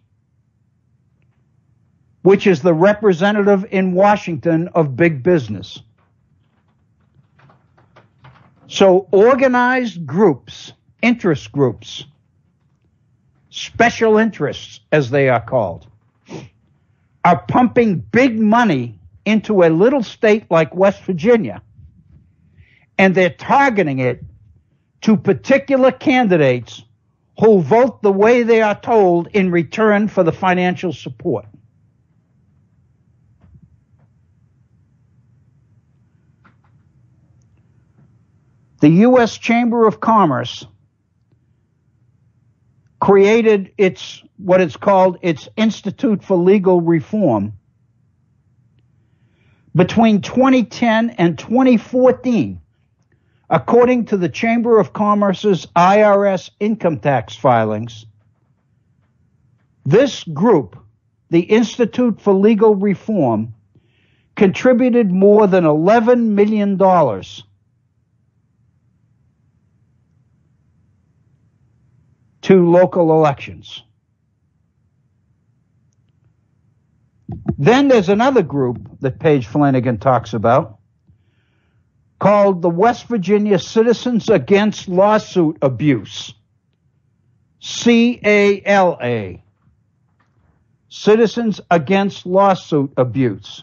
which is the representative in Washington of big business. So organized groups, interest groups, special interests as they are called, are pumping big money into a little state like West Virginia, and they're targeting it to particular candidates who vote the way they are told in return for the financial support. The U.S. Chamber of Commerce created what it's called its Institute for Legal Reform between 2010 and 2014. According to the Chamber of Commerce's IRS income tax filings, this group, the Institute for Legal Reform, contributed more than $11 million to local elections. Then there's another group that Paige Flanagan talks about called the West Virginia Citizens Against Lawsuit Abuse, CALA, Citizens Against Lawsuit Abuse,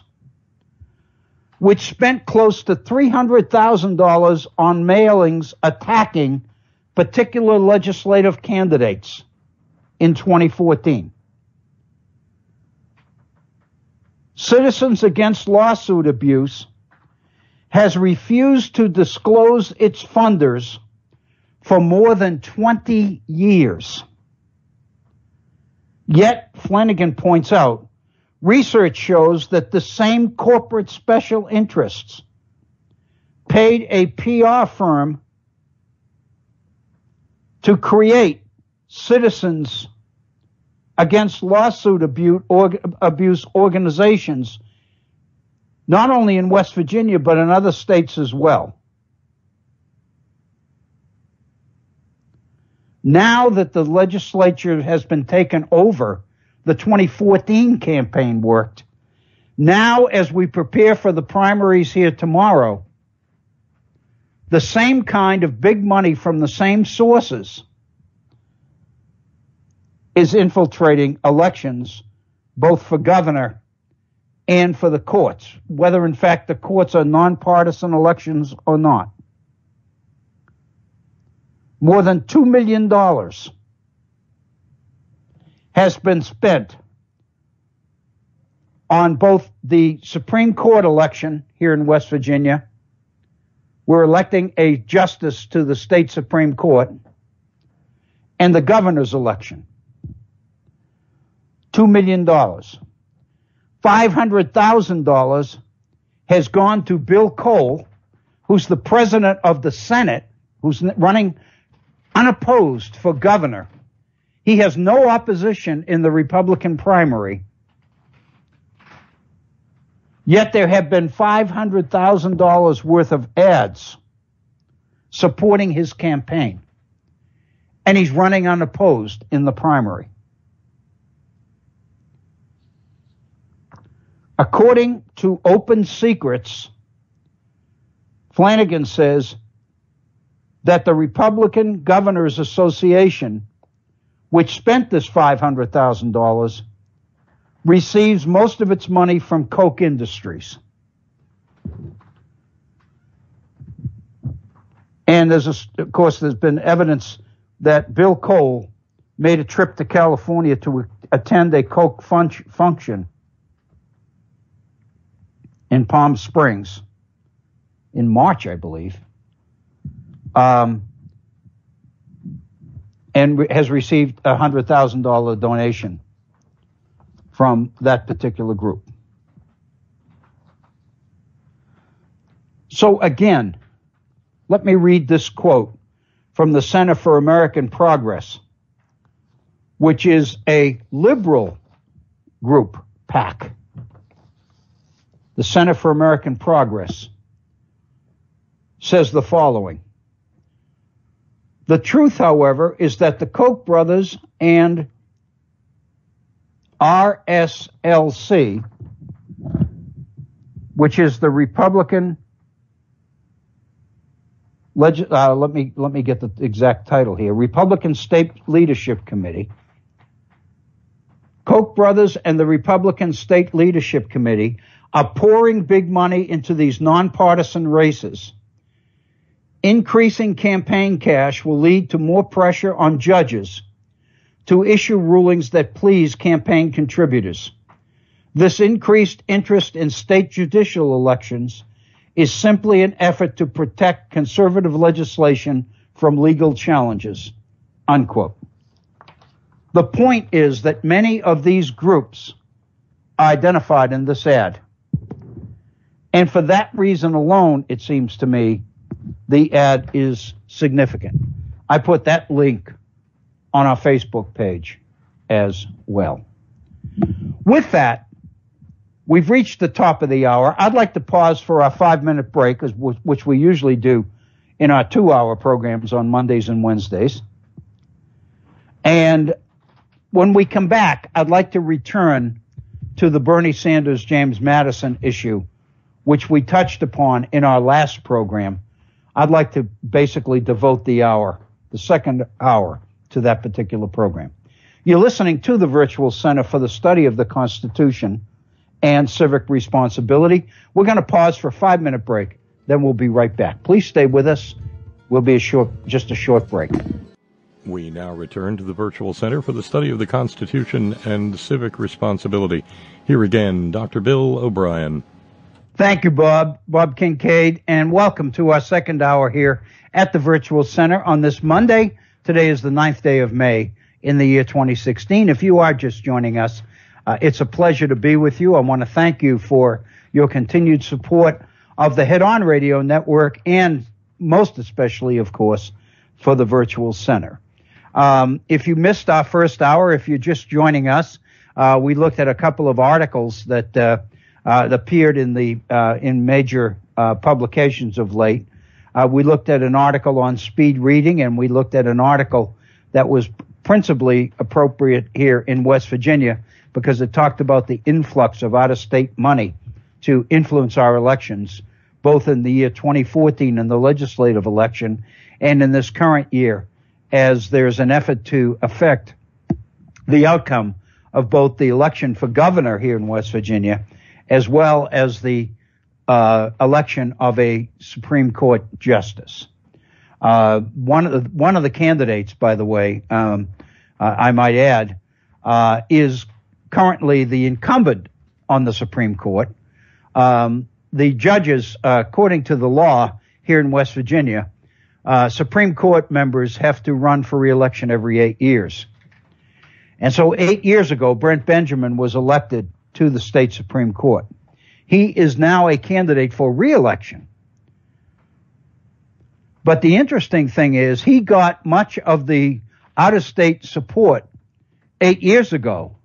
which spent close to $300,000 on mailings attacking particular legislative candidates in 2014. Citizens Against Lawsuit Abuse has refused to disclose its funders for more than 20 years. Yet, Flanagan points out, research shows that the same corporate special interests paid a PR firm to create Citizens Against Lawsuit Abuse organizations, not only in West Virginia, but in other states as well. Now that the legislature has been taken over, the 2014 campaign worked. Now, as we prepare for the primaries here tomorrow, the same kind of big money from the same sources is infiltrating elections, both for governor and for the courts, whether in fact the courts are nonpartisan elections or not. More than $2 million has been spent on both the Supreme Court election here in West Virginia. We're electing a justice to the state Supreme Court, and the governor's election. $2 million. $500,000 has gone to Bill Cole, who's the president of the Senate, who's running unopposed for governor. He has no opposition in the Republican primary. Yet there have been $500,000 worth of ads supporting his campaign. And he's running unopposed in the primary. According to Open Secrets, Flanagan says that the Republican Governors Association, which spent this $500,000, receives most of its money from Koch Industries. And of course, there's been evidence that Bill Cole made a trip to California to attend a Koch function in Palm Springs in March, I believe, and has received a $100,000 donation from that particular group. So again, let me read this quote from the Center for American Progress, which is a liberal group, PAC. The Center for American Progress says the following. The truth, however, is that the Koch brothers and RSLC, which is the Republican let me get the exact title here. Republican State Leadership Committee. Koch brothers and the Republican State Leadership Committee are pouring big money into these nonpartisan races. Increasing campaign cash will lead to more pressure on judges to issue rulings that please campaign contributors. This increased interest in state judicial elections is simply an effort to protect conservative legislation from legal challenges, unquote. The point is that many of these groups are identified in this ad. And for that reason alone, it seems to me, the ad is significant. I put that link on our Facebook page as well. With that, we've reached the top of the hour. I'd like to pause for our 5-minute break, which we usually do in our 2-hour programs on Mondays and Wednesdays. And when we come back, I'd like to return to the Bernie Sanders, James Madison issue, which we touched upon in our last program. I'd like to basically devote the second hour, to that particular program. You're listening to the Virtual Center for the Study of the Constitution and Civic Responsibility. We're going to pause for a 5-minute break, then we'll be right back. Please stay with us. We'll be just a short break. We now return to the Virtual Center for the Study of the Constitution and Civic Responsibility. Here again, Dr. Bill O'Brien. Thank you, Bob Kincaid, and welcome to our second hour here at the Virtual Center on this Monday. Today is the 9th day of May in the year 2016. If you are just joining us, it's a pleasure to be with you. I want to thank you for your continued support of the Head On Radio Network and most especially, of course, for the Virtual Center. If you missed our first hour, if you're just joining us, we looked at a couple of articles that appeared in major publications of late. We looked at an article on speed reading, and we looked at an article that was principally appropriate here in West Virginia because it talked about the influx of out-of-state money to influence our elections, both in the year 2014 in the legislative election and in this current year, as there's an effort to affect the outcome of both the election for governor here in West Virginia, as well as the election of a Supreme Court justice. One of the candidates, by the way, I might add, is currently the incumbent on the Supreme Court. The judges, according to the law here in West Virginia, Supreme Court members have to run for re-election every 8 years. And so 8 years ago, Brent Benjamin was elected to the state Supreme Court. He is now a candidate for re-election. But the interesting thing is he got much of the out-of-state support 8 years ago.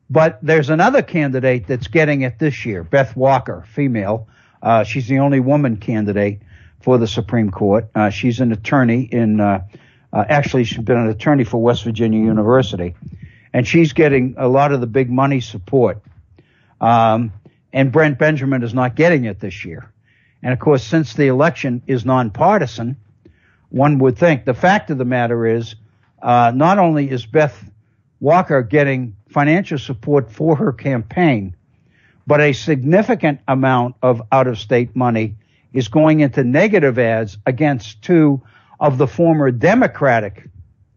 But there's another candidate that's getting it this year, Beth Walker, female. She's the only woman candidate for the Supreme Court. She's an attorney actually she's been an attorney for West Virginia University. And she's getting a lot of the big money support. And Brent Benjamin is not getting it this year. And, of course, since the election is nonpartisan, one would think the fact of the matter is not only is Beth Walker getting financial support for her campaign, but a significant amount of out-of-state money is going into negative ads against two of the former Democratic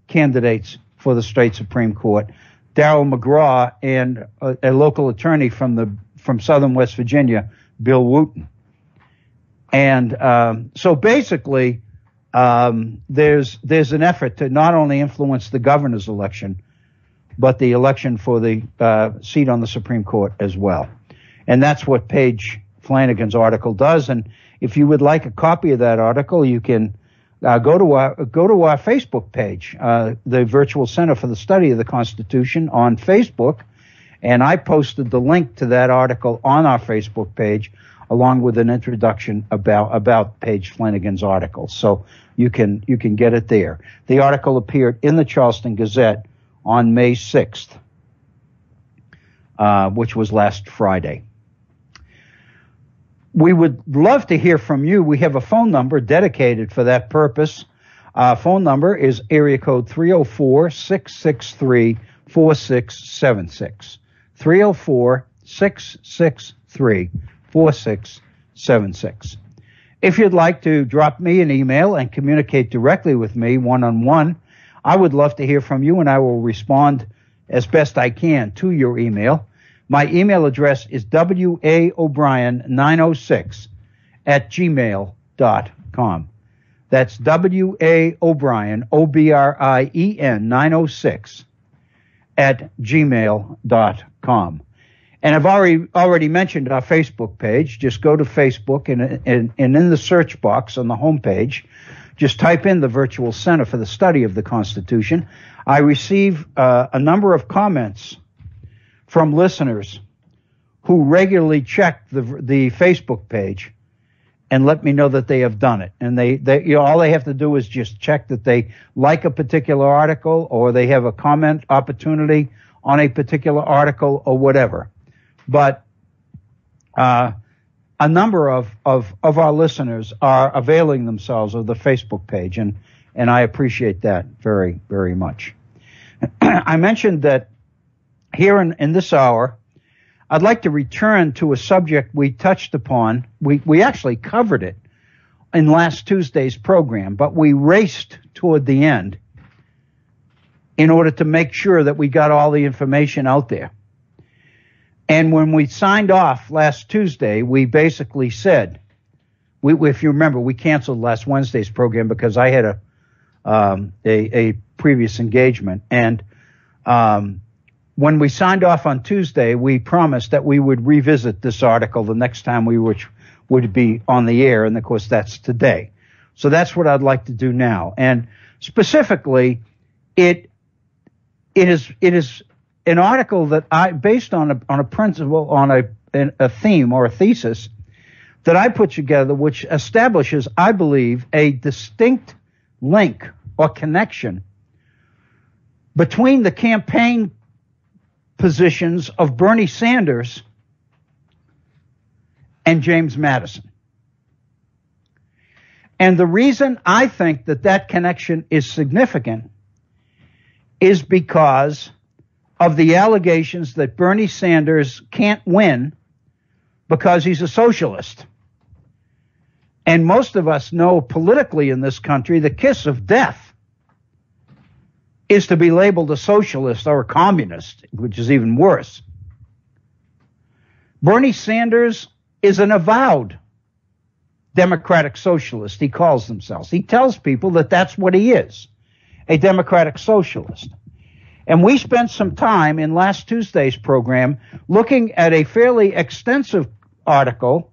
candidates for the state Supreme Court, Darrell McGraw and a local attorney from Southern West Virginia, Bill Wooten. And so basically, there's an effort to not only influence the governor's election, but the election for the seat on the Supreme Court as well. And that's what Paige Flanagan's article does. And if you would like a copy of that article, you can go to our Facebook page, the Virtual Center for the Study of the Constitution on Facebook. And I posted the link to that article on our Facebook page, along with an introduction about Paige Flanagan's article. So you can get it there. The article appeared in the Charleston Gazette on May 6th, which was last Friday. We would love to hear from you. We have a phone number dedicated for that purpose. Phone number is area code 304-663-4676. 304-663-4676. If you'd like to drop me an email and communicate directly with me one-on-one, I would love to hear from you, and I will respond as best I can to your email. My email address is waobrien906@gmail.com. That's waobrien, OBRIEN 906@gmail.com. And I've already mentioned our Facebook page. Just go to Facebook and in the search box on the homepage, just type in the Virtual Center for the Study of the Constitution. I receive a number of comments from listeners who regularly check the Facebook page and let me know that they have done it. And they all they have to do is just check that they like a particular article, or they have a comment opportunity on a particular article, or whatever. But a number of our listeners are availing themselves of the Facebook page, and I appreciate that very, very much. I mentioned that here in this hour, I'd like to return to a subject we touched upon. We actually covered it in last Tuesday's program, but we raced toward the end in order to make sure that we got all the information out there. And when we signed off last Tuesday, we basically said, if you remember, we canceled last Wednesday's program because I had a previous engagement. And when we signed off on Tuesday, we promised that we would revisit this article the next time we would be on the air. And of course, that's today. So that's what I'd like to do now. And specifically, it is an article that based on a principle, on a theme or a thesis that I put together, which establishes, I believe, a distinct link or connection between the campaign positions of Bernie Sanders and James Madison. And the reason I think that connection is significant is because of the allegations that Bernie Sanders can't win because he's a socialist. And most of us know politically in this country, the kiss of death is to be labeled a socialist or a communist, which is even worse. Bernie Sanders is an avowed democratic socialist, he calls himself. He tells people that that's what he is, a democratic socialist. And we spent some time in last Tuesday's program looking at a fairly extensive article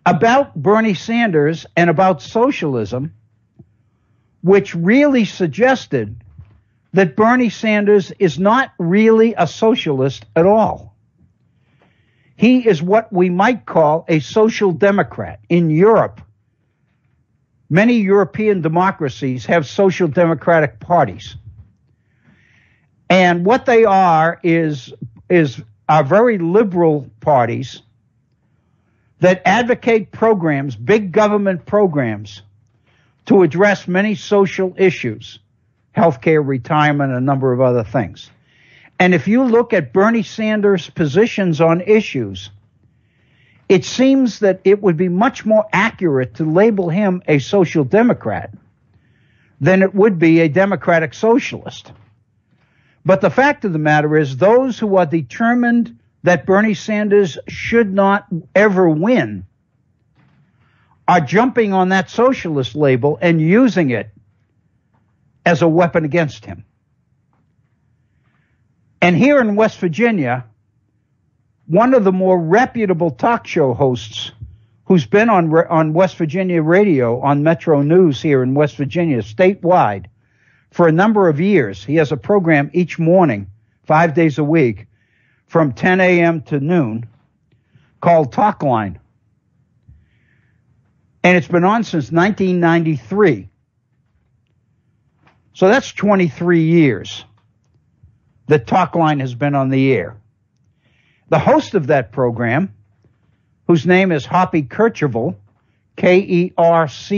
about Bernie Sanders and about socialism, which really suggested that Bernie Sanders is not really a socialist at all. He is what we might call a social democrat. In Europe, many European democracies have social democratic parties. And what they are are very liberal parties that advocate programs, big government programs, to address many social issues, healthcare, retirement, a number of other things. And if you look at Bernie Sanders' positions on issues, it seems that it would be much more accurate to label him a social democrat than it would be a democratic socialist. But the fact of the matter is, those who are determined that Bernie Sanders should not ever win are jumping on that socialist label and using it as a weapon against him. And here in West Virginia, one of the more reputable talk show hosts who's been on West Virginia radio, on Metro News here in West Virginia, statewide, for a number of years. He has a program each morning, 5 days a week, from 10 a.m. to noon, called Talkline. And it's been on since 1993. So that's 23 years that Talkline has been on the air. The host of that program, whose name is Hoppy Kercheval, Kercheval,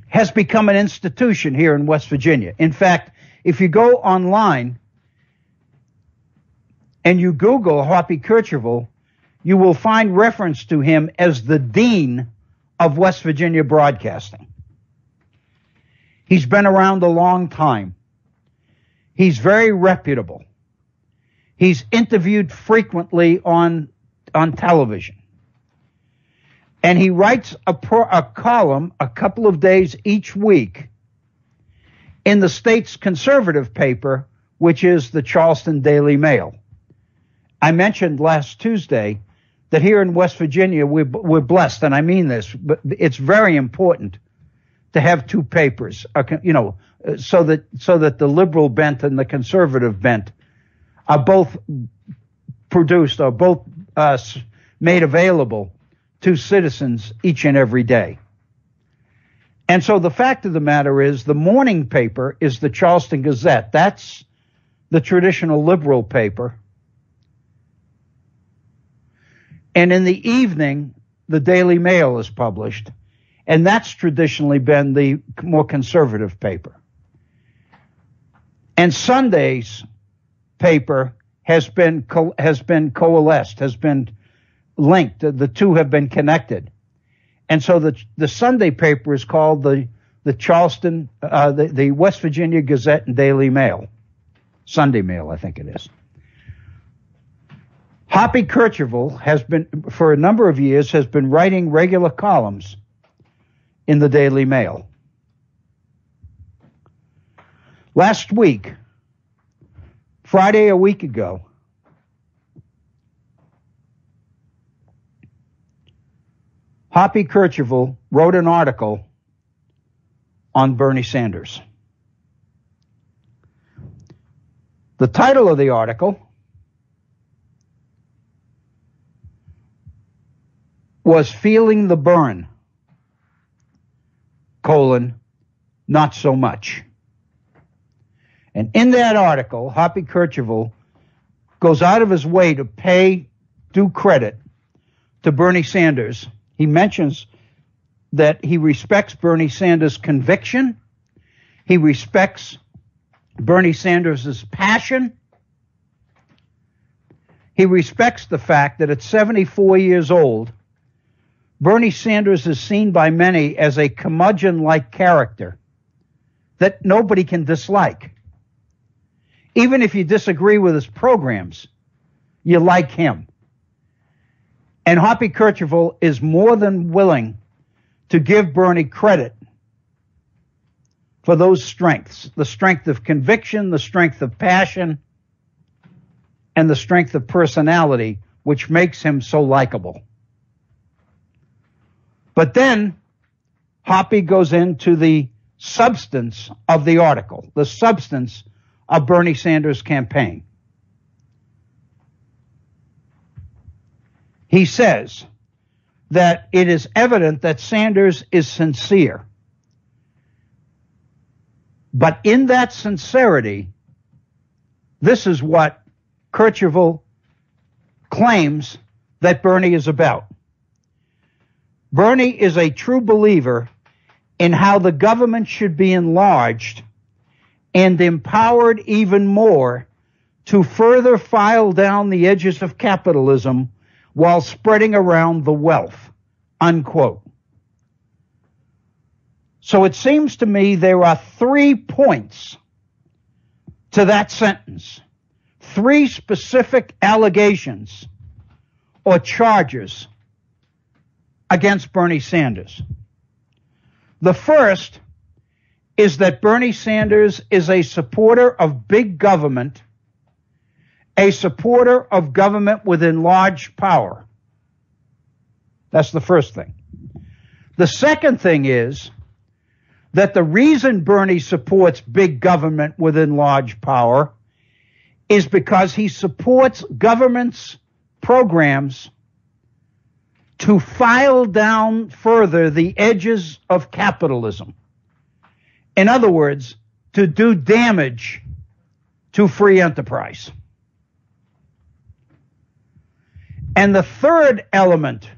has become an institution here in West Virginia. In fact, if you go online and you Google Hoppy Kercheval, you will find reference to him as the Dean of West Virginia Broadcasting. He's been around a long time. He's very reputable. He's interviewed frequently on television. And he writes a column a couple of days each week in the state's conservative paper, which is the Charleston Daily Mail. I mentioned last Tuesday that here in West Virginia, we're blessed, and I mean this, but it's very important to have two papers, so that the liberal bent and the conservative bent are both produced, or both made available to citizens each and every day. And so the fact of the matter is, the morning paper is the Charleston Gazette. That's the traditional liberal paper. And in the evening, the Daily Mail is published. And that's traditionally been the more conservative paper. And Sunday's paper has been coalesced, has been linked. The two have been connected. And so the Sunday paper is called the Charleston, the West Virginia Gazette and Daily Mail. Sunday Mail, I think it is. Hoppy Kercheval has been, for a number of years, has been writing regular columns in the Daily Mail. Last week, Friday a week ago, Hoppy Kercheval wrote an article on Bernie Sanders. The title of the article was "Feeling the Burn, not so much." And in that article, Hoppy Kercheval goes out of his way to pay due credit to Bernie Sanders. He mentions that he respects Bernie Sanders' conviction. He respects Bernie Sanders' passion. He respects the fact that at 74 years old, Bernie Sanders is seen by many as a curmudgeon-like character that nobody can dislike. Even if you disagree with his programs, you like him. And Hoppy Kercheval is more than willing to give Bernie credit for those strengths, the strength of conviction, the strength of passion, and the strength of personality, which makes him so likable. But then Hoppy goes into the substance of the article, the substance of Bernie Sanders' campaign. He says that it is evident that Sanders is sincere. But in that sincerity, this is what Kercheval claims that Bernie is about. Bernie is a true believer in how the government should be enlarged and empowered even more to further file down the edges of capitalism while spreading around the wealth, unquote. So it seems to me there are 3 points to that sentence, 3 specific allegations or charges against Bernie Sanders. The first is that Bernie Sanders is a supporter of big government, a supporter of government with enlarged power. That's the first thing. The second thing is that the reason Bernie supports big government with enlarged power is because he supports government's programs to file down further the edges of capitalism. In other words, to do damage to free enterprise. And the third element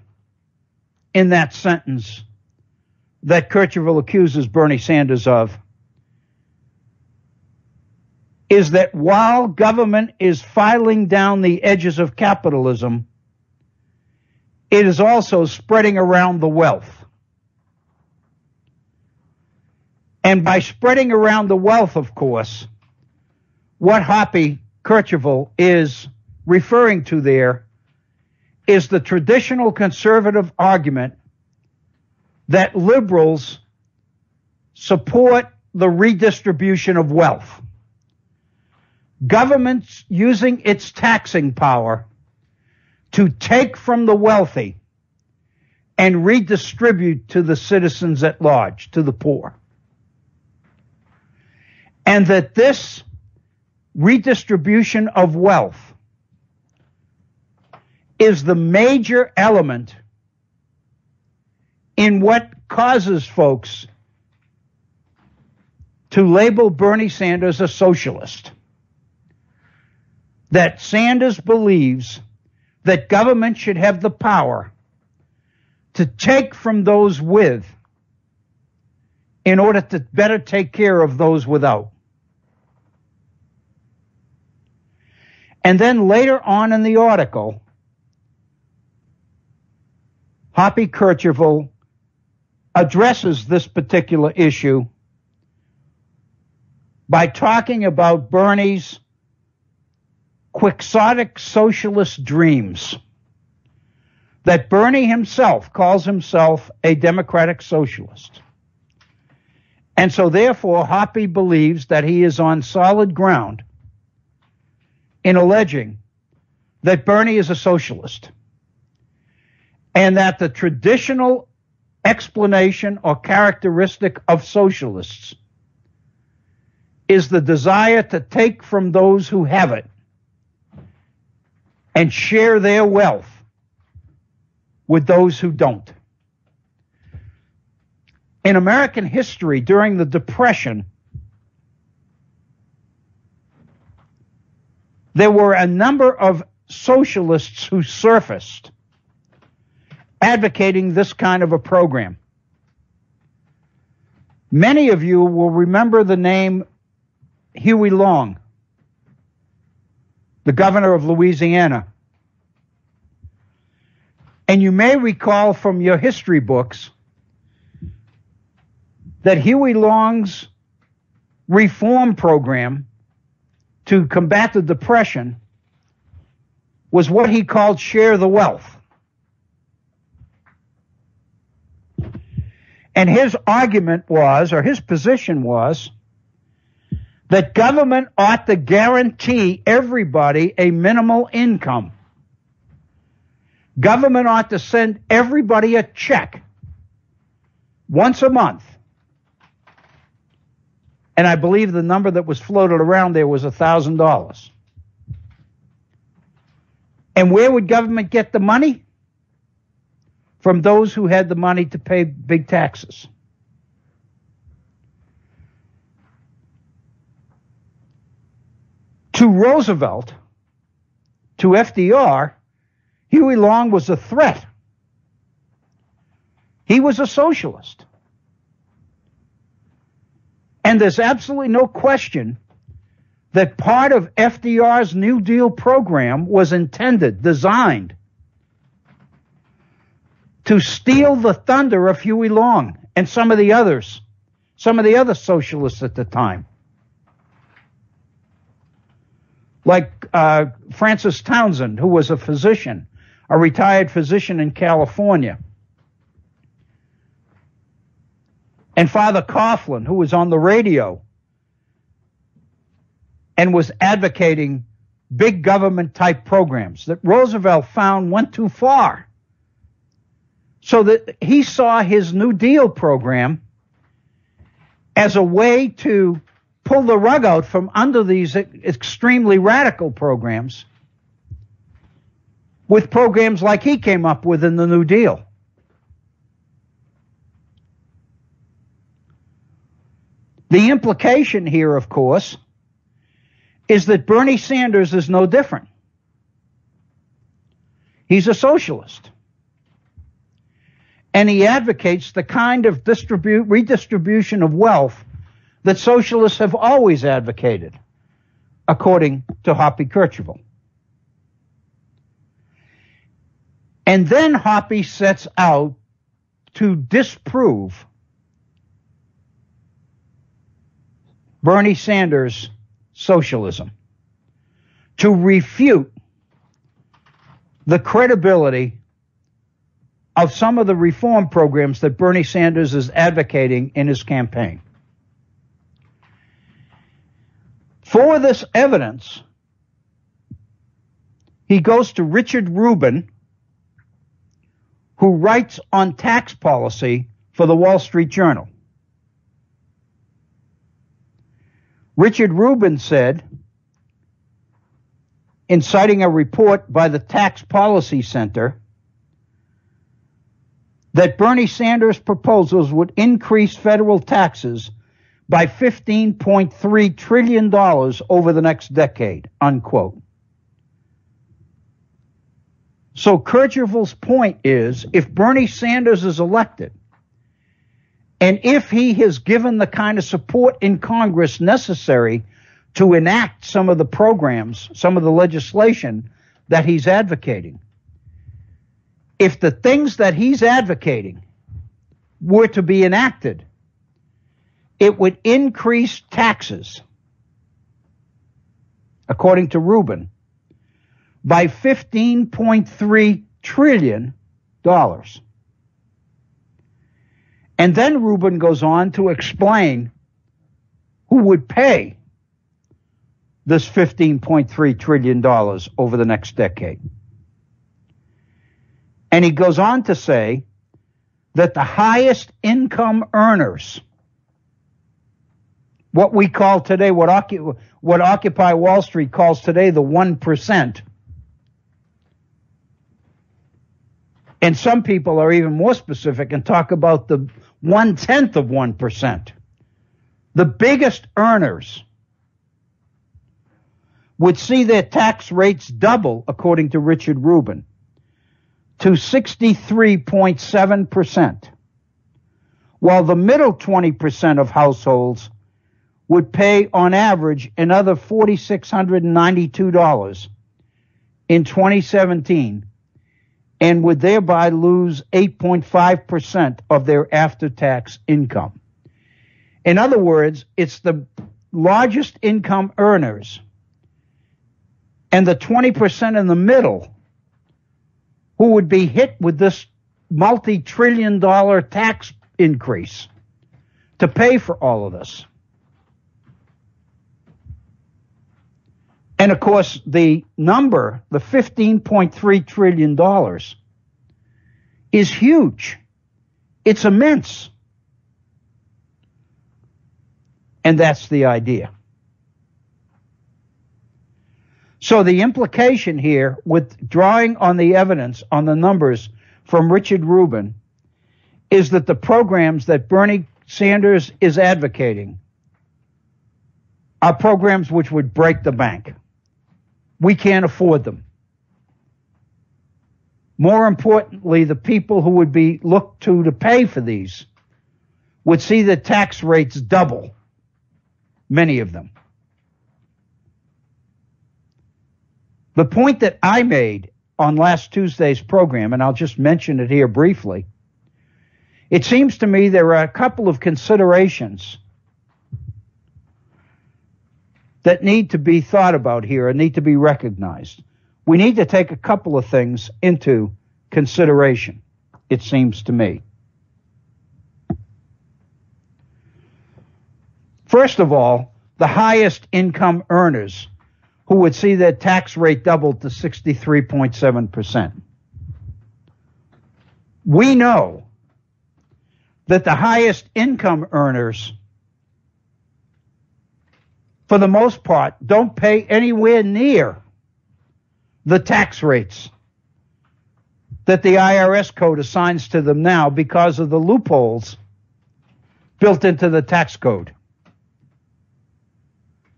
in that sentence that Kercheval accuses Bernie Sanders of is that while government is filing down the edges of capitalism, it is also spreading around the wealth. And by spreading around the wealth, of course, what Hoppy Kercheval is referring to there is the traditional conservative argument that liberals support the redistribution of wealth. Government's using its taxing power to take from the wealthy and redistribute to the citizens at large, to the poor. And that this redistribution of wealth is the major element in what causes folks to label Bernie Sanders a socialist. That Sanders believes that government should have the power to take from those with in order to better take care of those without. And then later on in the article, Hoppy Kercheval addresses this particular issue by talking about Bernie's quixotic socialist dreams. That Bernie himself calls himself a democratic socialist. And so therefore, Hoppy believes that he is on solid ground in alleging that Bernie is a socialist, and that the traditional explanation or characteristic of socialists is the desire to take from those who have it and share their wealth with those who don't. In American history, during the Depression, there were a number of socialists who surfaced advocating this kind of a program. Many of you will remember the name Huey Long, the governor of Louisiana. And you may recall from your history books that Huey Long's reform program to combat the Depression was what he called share the wealth. And his argument was, or his position was, that government ought to guarantee everybody a minimal income. Government ought to send everybody a check once a month. And I believe the number that was floated around there was $1,000. And where would government get the money? From those who had the money to pay big taxes. To Roosevelt, to FDR, Huey Long was a threat. He was a socialist. And there's absolutely no question that part of FDR's New Deal program was designed to steal the thunder of Huey Long and some of the other socialists at the time, like Francis Townsend, who was a retired physician in California, and Father Coughlin, who was on the radio and was advocating big government type programs that Roosevelt found went too far. So that he saw his New Deal program as a way to pull the rug out from under these extremely radical programs with programs like he came up with in the New Deal. The implication here, of course, is that Bernie Sanders is no different. He's a socialist. And he advocates the kind of redistribution of wealth that socialists have always advocated, according to Hoppy Kercheval. And then Hoppy sets out to disprove Bernie Sanders' socialism, to refute the credibility of some of the reform programs that Bernie Sanders is advocating in his campaign. For this evidence, he goes to Richard Rubin, who writes on tax policy for the Wall Street Journal. Richard Rubin said, in citing a report by the Tax Policy Center, that Bernie Sanders' proposals would increase federal taxes by $15.3 trillion over the next decade, unquote. So Kercheval's point is, if Bernie Sanders is elected, and if he has given the kind of support in Congress necessary to enact some of the programs, some of the legislation that he's advocating, if the things that he's advocating were to be enacted, it would increase taxes, according to Rubin, by $15.3 trillion. And then Rubin goes on to explain who would pay this $15.3 trillion over the next decade. And he goes on to say that the highest income earners, what we call today, what Occupy Wall Street calls today the 1%, and some people are even more specific and talk about the 1/10 of 1%. The biggest earners would see their tax rates double, according to Richard Rubin, to 63.7%, while the middle 20% of households would pay on average another $4,692 in 2017 and would thereby lose 8.5% of their after-tax income. In other words, it's the largest income earners and the 20% in the middle who would be hit with this multi-trillion-dollar tax increase to pay for all of this. And of course, the number, the $15.3 trillion, is huge. It's immense. And that's the idea. So the implication here, with drawing on the evidence, on the numbers from Richard Rubin, is that the programs that Bernie Sanders is advocating are programs which would break the bank. We can't afford them. More importantly, the people who would be looked to pay for these would see the tax rates double, many of them. The point that I made on last Tuesday's program, and I'll just mention it here briefly, it seems to me there are a couple of considerations that need to be thought about here and need to be recognized. We need to take a couple of things into consideration, it seems to me. First of all, the highest income earners who would see their tax rate doubled to 63.7%. We know that the highest income earners, for the most part, don't pay anywhere near the tax rates that the IRS code assigns to them now because of the loopholes built into the tax code.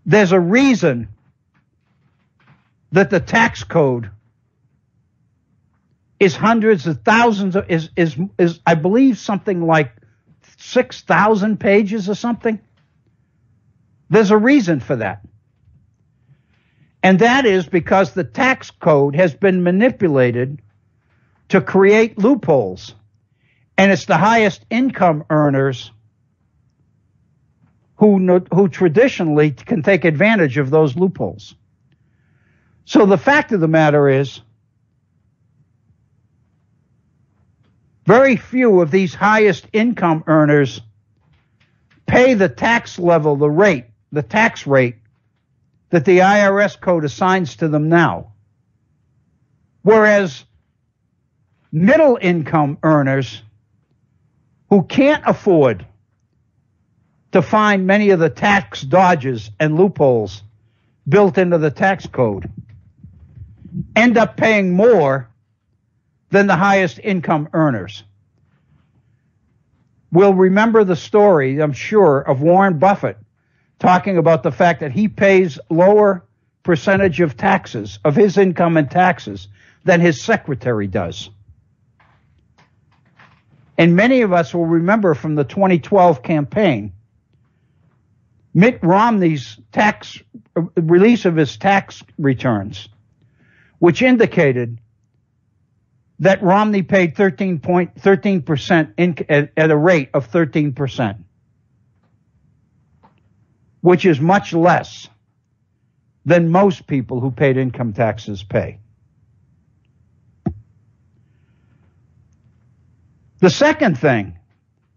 There's a reason that the tax code is hundreds of thousands of, is I believe something like 6,000 pages or something. There's a reason for that. And that is because the tax code has been manipulated to create loopholes. And it's the highest income earners who traditionally can take advantage of those loopholes. So the fact of the matter is, very few of these highest income earners pay the tax level, the tax rate that the IRS code assigns to them now. Whereas middle income earners who can't afford to find many of the tax dodges and loopholes built into the tax code end up paying more than the highest income earners. We'll remember the story, I'm sure, of Warren Buffett talking about the fact that he pays lower percentage of taxes, of his income and taxes, than his secretary does. And many of us will remember from the 2012 campaign, Mitt Romney's release of his tax returns, which indicated that Romney paid 13% at a rate of 13%, which is much less than most people who paid income taxes pay. The second thing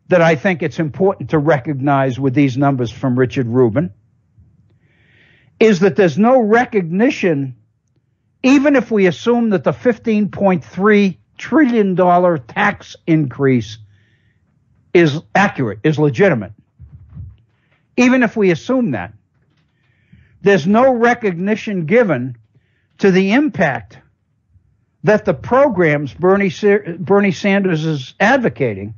that I think it's important to recognize with these numbers from Richard Rubin is that there's no recognition, even if we assume that the $15.3 trillion tax increase is accurate, is legitimate. Even if we assume that, there's no recognition given to the impact that the programs Bernie Sanders is advocating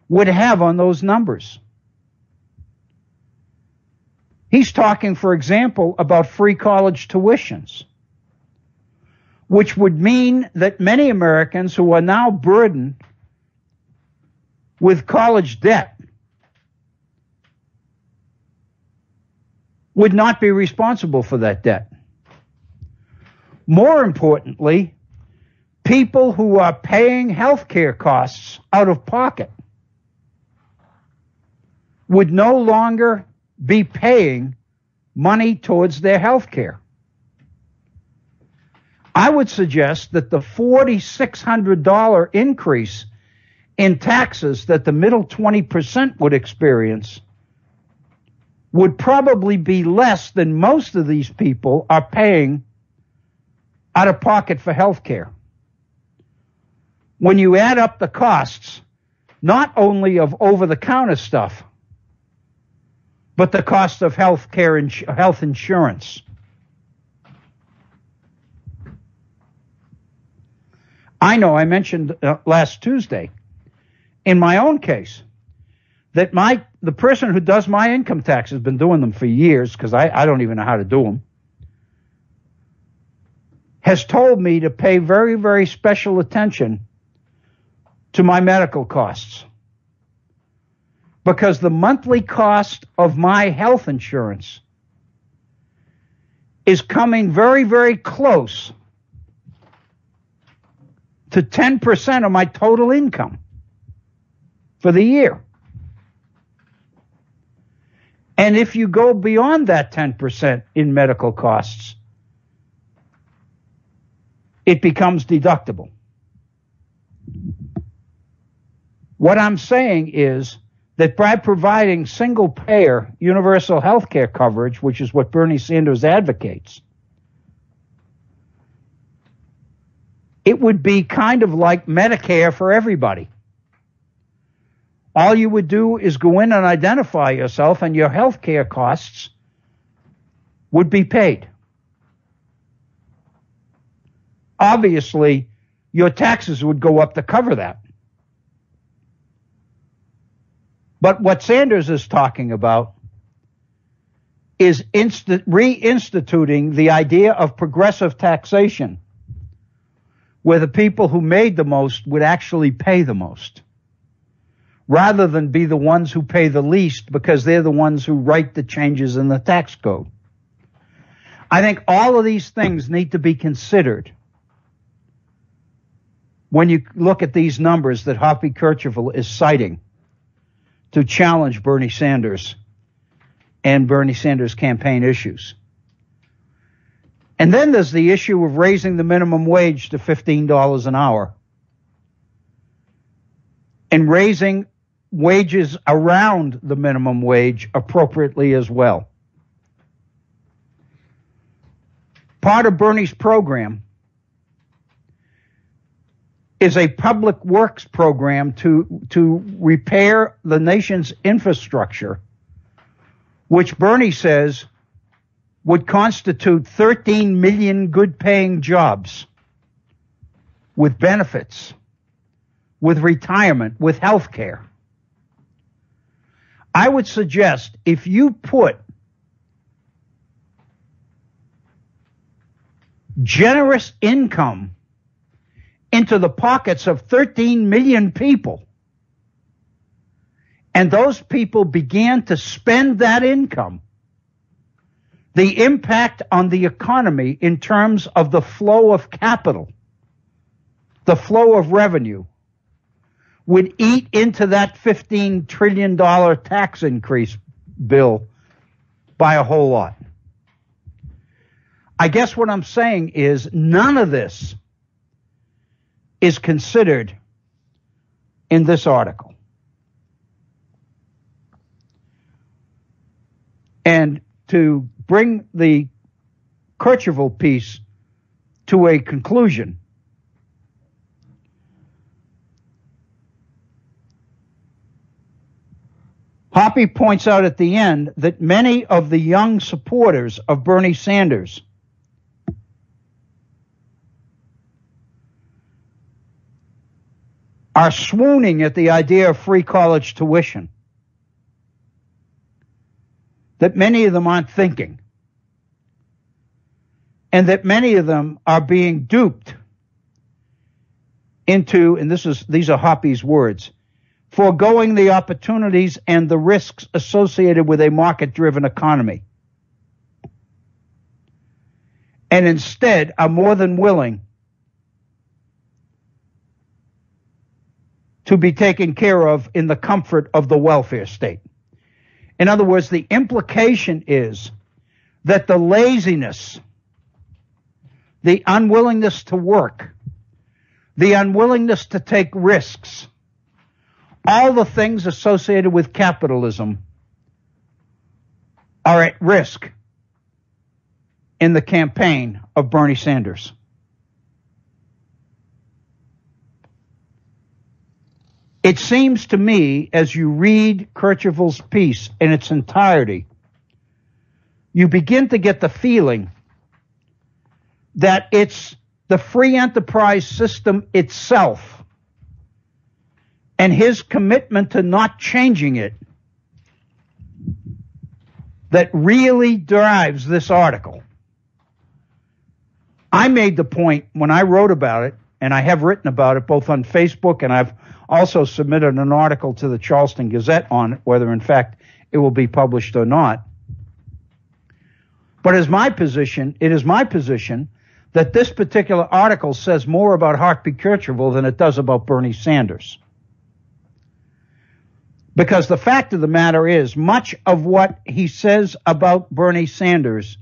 would have on those numbers. He's talking, for example, about free college tuitions, which would mean that many Americans who are now burdened with college debt would not be responsible for that debt. More importantly, people who are paying health care costs out of pocket would no longer be paying money towards their health care. I would suggest that the $4,600 increase in taxes that the middle 20% would experience would probably be less than most of these people are paying out of pocket for health care. When you add up the costs, not only of over-the-counter stuff, but the cost of health care and health insurance. I know I mentioned last Tuesday, in my own case, that the person who does my income tax has been doing them for years, because I don't even know how to do them, has told me to pay very, very special attention to my medical costs. Because the monthly cost of my health insurance is coming very, very close to 10% of my total income for the year. And if you go beyond that 10% in medical costs, it becomes deductible. What I'm saying is that by providing single-payer universal health care coverage, which is what Bernie Sanders advocates, it would be kind of like Medicare for everybody. All you would do is go in and identify yourself, and your health care costs would be paid. Obviously, your taxes would go up to cover that. But what Sanders is talking about is reinstituting the idea of progressive taxation, where the people who made the most would actually pay the most, rather than be the ones who pay the least because they're the ones who write the changes in the tax code. I think all of these things need to be considered when you look at these numbers that Hoppy Kercheval is citing to challenge Bernie Sanders and Bernie Sanders campaign issues. And then there's the issue of raising the minimum wage to $15 an hour and raising wages around the minimum wage appropriately as well. Part of Bernie's program is a public works program to repair the nation's infrastructure, which Bernie says would constitute 13 million good-paying jobs with benefits, with retirement, with health care. I would suggest if you put generous income into the pockets of 13 million people, and those people began to spend that income, the impact on the economy in terms of the flow of capital, the flow of revenue, would eat into that $15 trillion tax increase bill by a whole lot. I guess what I'm saying is none of this is considered in this article. And to bring the Kercheval piece to a conclusion, Hoppy points out at the end that many of the young supporters of Bernie Sanders are swooning at the idea of free college tuition, that many of them aren't thinking, and that many of them are being duped into, and these are Hoppy's words, foregoing the opportunities and the risks associated with a market-driven economy, and instead are more than willing to be taken care of in the comfort of the welfare state. In other words, the implication is that the laziness, the unwillingness to work, the unwillingness to take risks, all the things associated with capitalism are at risk in the campaign of Bernie Sanders. It seems to me, as you read Kercheval's piece in its entirety, you begin to get the feeling that it's the free enterprise system itself and his commitment to not changing it that really drives this article. I made the point when I wrote about it, and I have written about it both on Facebook, and I've also submitted an article to the Charleston Gazette on it, whether in fact it will be published or not, But it is my position that this particular article says more about Hartby Kercheval than it does about Bernie Sanders. Because the fact of the matter is, much of what he says about Bernie Sanders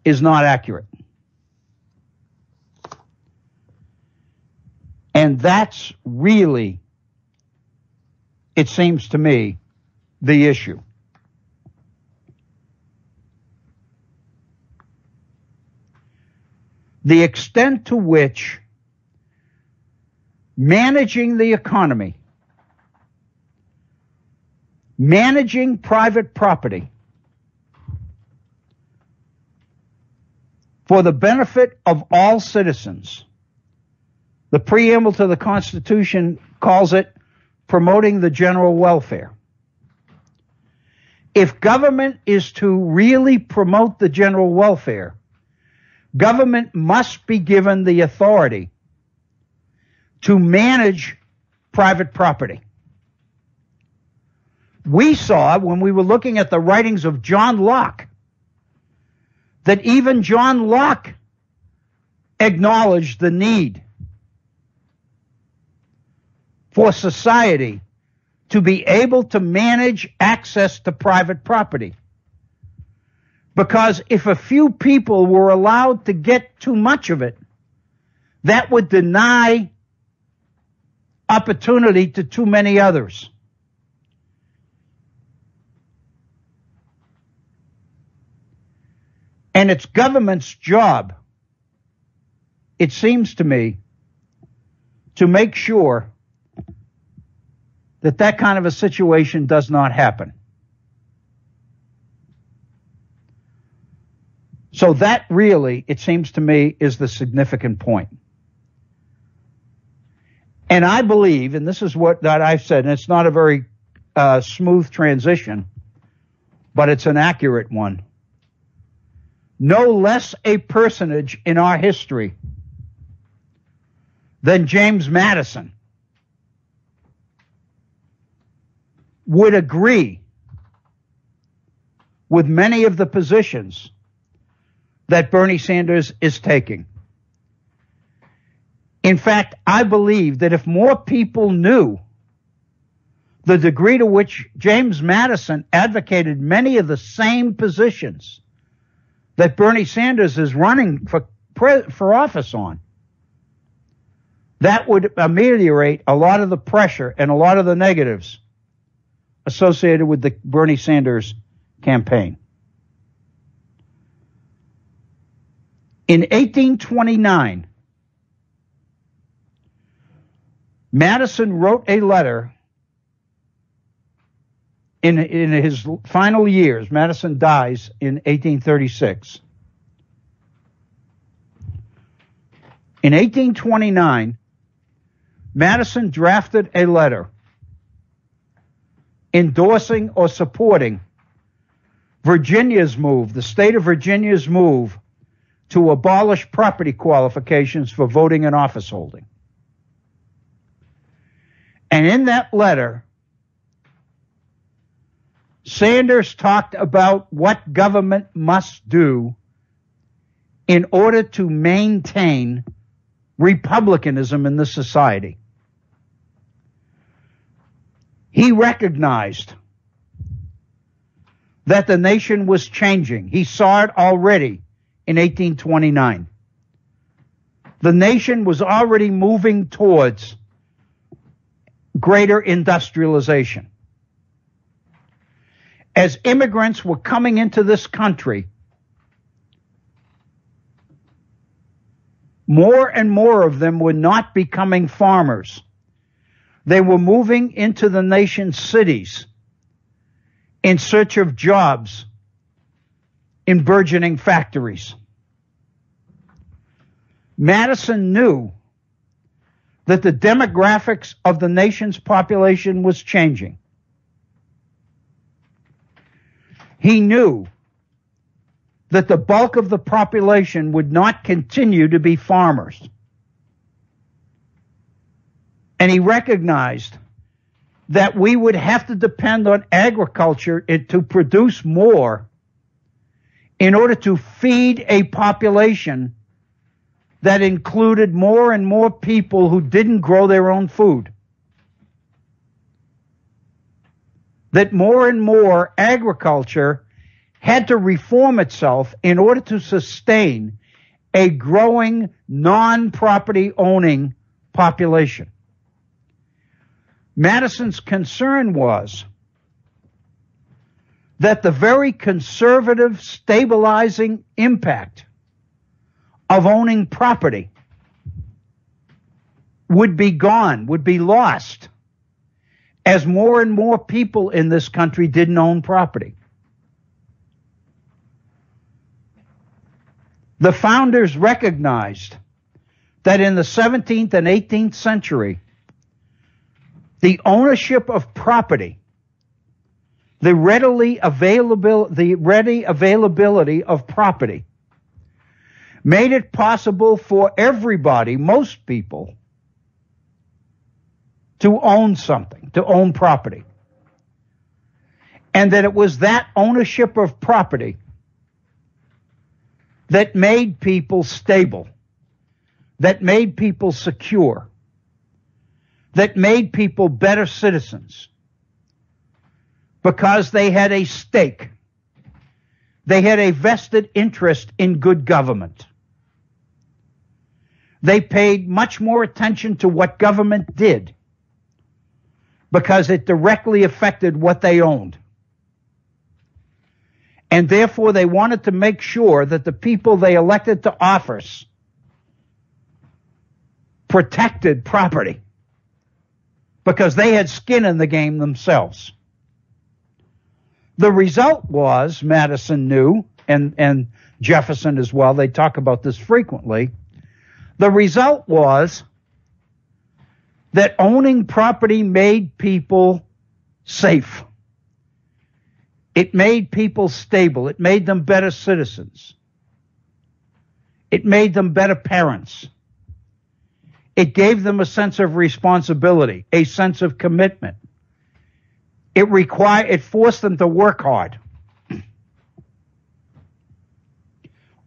is not accurate. And that's really, it seems to me, the issue. The extent to which managing the economy, managing private property for the benefit of all citizens, the preamble to the Constitution calls it promoting the general welfare. If government is to really promote the general welfare, government must be given the authority to manage private property. We saw, when we were looking at the writings of John Locke, that even John Locke acknowledged the need for society to be able to manage access to private property. Because if a few people were allowed to get too much of it, that would deny opportunity to too many others. And it's government's job, it seems to me, to make sure that that kind of a situation does not happen. So that really, it seems to me, is the significant point. And I believe, and this is what that I've said, and it's not a very smooth transition, but it's an accurate one. No less a personage in our history than James Madison would agree with many of the positions that Bernie Sanders is taking. In fact, I believe that if more people knew the degree to which James Madison advocated many of the same positions that Bernie Sanders is running for office on, that would ameliorate a lot of the pressure and a lot of the negatives associated with the Bernie Sanders campaign. In 1829, Madison wrote a letter in his final years. Madison dies in 1836. In 1829, Madison drafted a letter endorsing or supporting Virginia's move, the state of Virginia's move to abolish property qualifications for voting and office holding. And in that letter, Sanders talked about what government must do in order to maintain republicanism in the society. He recognized that the nation was changing. He saw it already in 1829. The nation was already moving towards greater industrialization. As immigrants were coming into this country, more and more of them were not becoming farmers. They were moving into the nation's cities in search of jobs in burgeoning factories. Madison knew that the demographics of the nation's population was changing. He knew that the bulk of the population would not continue to be farmers. And he recognized that we would have to depend on agriculture to produce more in order to feed a population that included more and more people who didn't grow their own food. That more and more agriculture had to reform itself in order to sustain a growing non-property owning population. Madison's concern was that the very conservative, stabilizing impact of owning property would be gone, would be lost, as more and more people in this country didn't own property. The founders recognized that in the 17th and 18th century, the ownership of property, the ready availability of property, made it possible for everybody, most people, to own something, to own property. And that it was that ownership of property that made people stable, that made people secure, that made people better citizens, because they had a stake. They had a vested interest in good government. They paid much more attention to what government did because it directly affected what they owned. And therefore, they wanted to make sure that the people they elected to office protected property because they had skin in the game themselves. The result was, Madison knew, and Jefferson as well, they talk about this frequently, the result was that owning property made people safe. It made people stable. It made them better citizens. It made them better parents. It gave them a sense of responsibility, a sense of commitment. It forced them to work hard.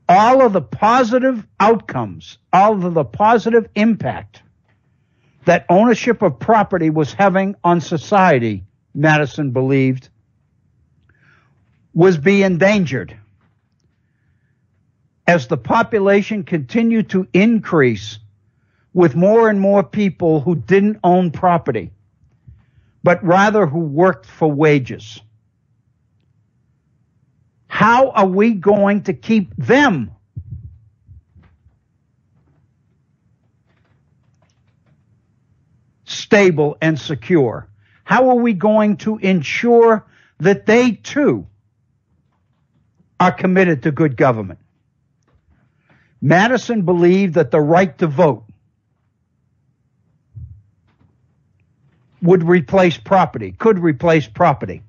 All of the positive outcomes, all of the positive impact that ownership of property was having on society, Madison believed, was being endangered as the population continued to increase with more and more people who didn't own property, but rather who worked for wages. How are we going to keep them stable and secure? How are we going to ensure that they too are committed to good government? Madison believed that the right to vote could replace property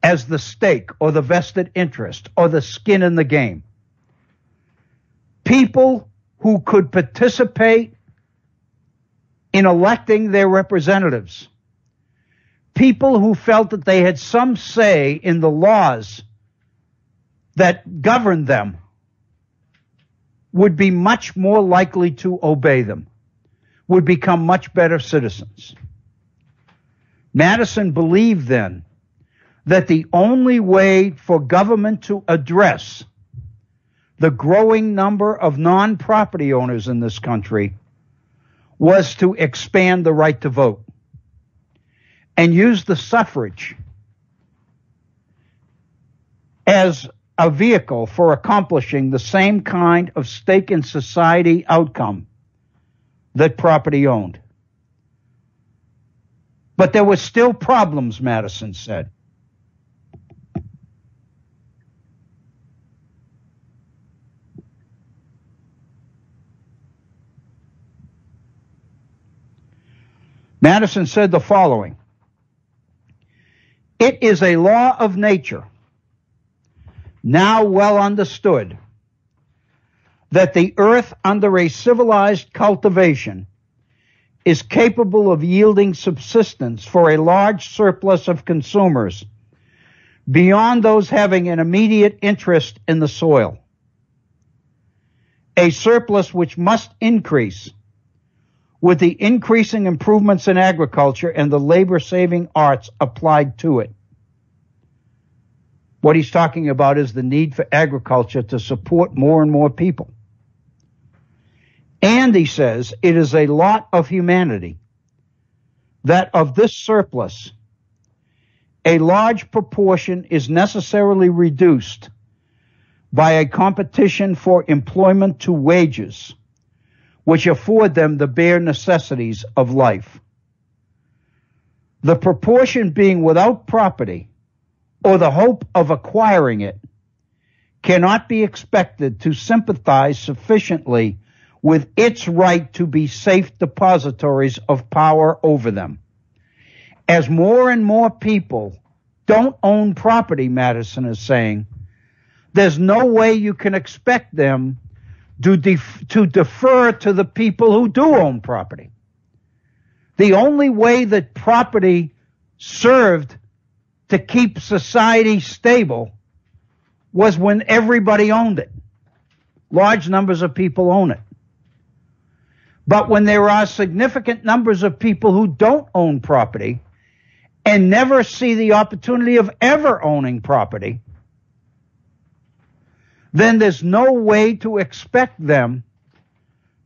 as the stake or the vested interest or the skin in the game. People who could participate in electing their representatives, people who felt that they had some say in the laws that governed them, would be much more likely to obey them, would become much better citizens. Madison believed then that the only way for government to address the growing number of non-property owners in this country was to expand the right to vote and use the suffrage as a vehicle for accomplishing the same kind of stake in society outcome that property owned. But there were still problems, Madison said. Madison said the following: "It is a law of nature, now well understood, that the earth under a civilized cultivation is capable of yielding subsistence for a large surplus of consumers, beyond those having an immediate interest in the soil. A surplus which must increase with the increasing improvements in agriculture and the labor-saving arts applied to it. What he's talking about is the need for agriculture to support more and more people. And he says it is a lot of humanity that of this surplus, a large proportion is necessarily reduced by a competition for employment to wages, which afford them the bare necessities of life. The proportion being without property or the hope of acquiring it cannot be expected to sympathize sufficiently with its right to be safe depositories of power over them. As more and more people don't own property, Madison is saying, there's no way you can expect them to defer to the people who do own property. The only way that property served to keep society stable was when everybody owned it. Large numbers of people own it. But when there are significant numbers of people who don't own property and never see the opportunity of ever owning property, then there's no way to expect them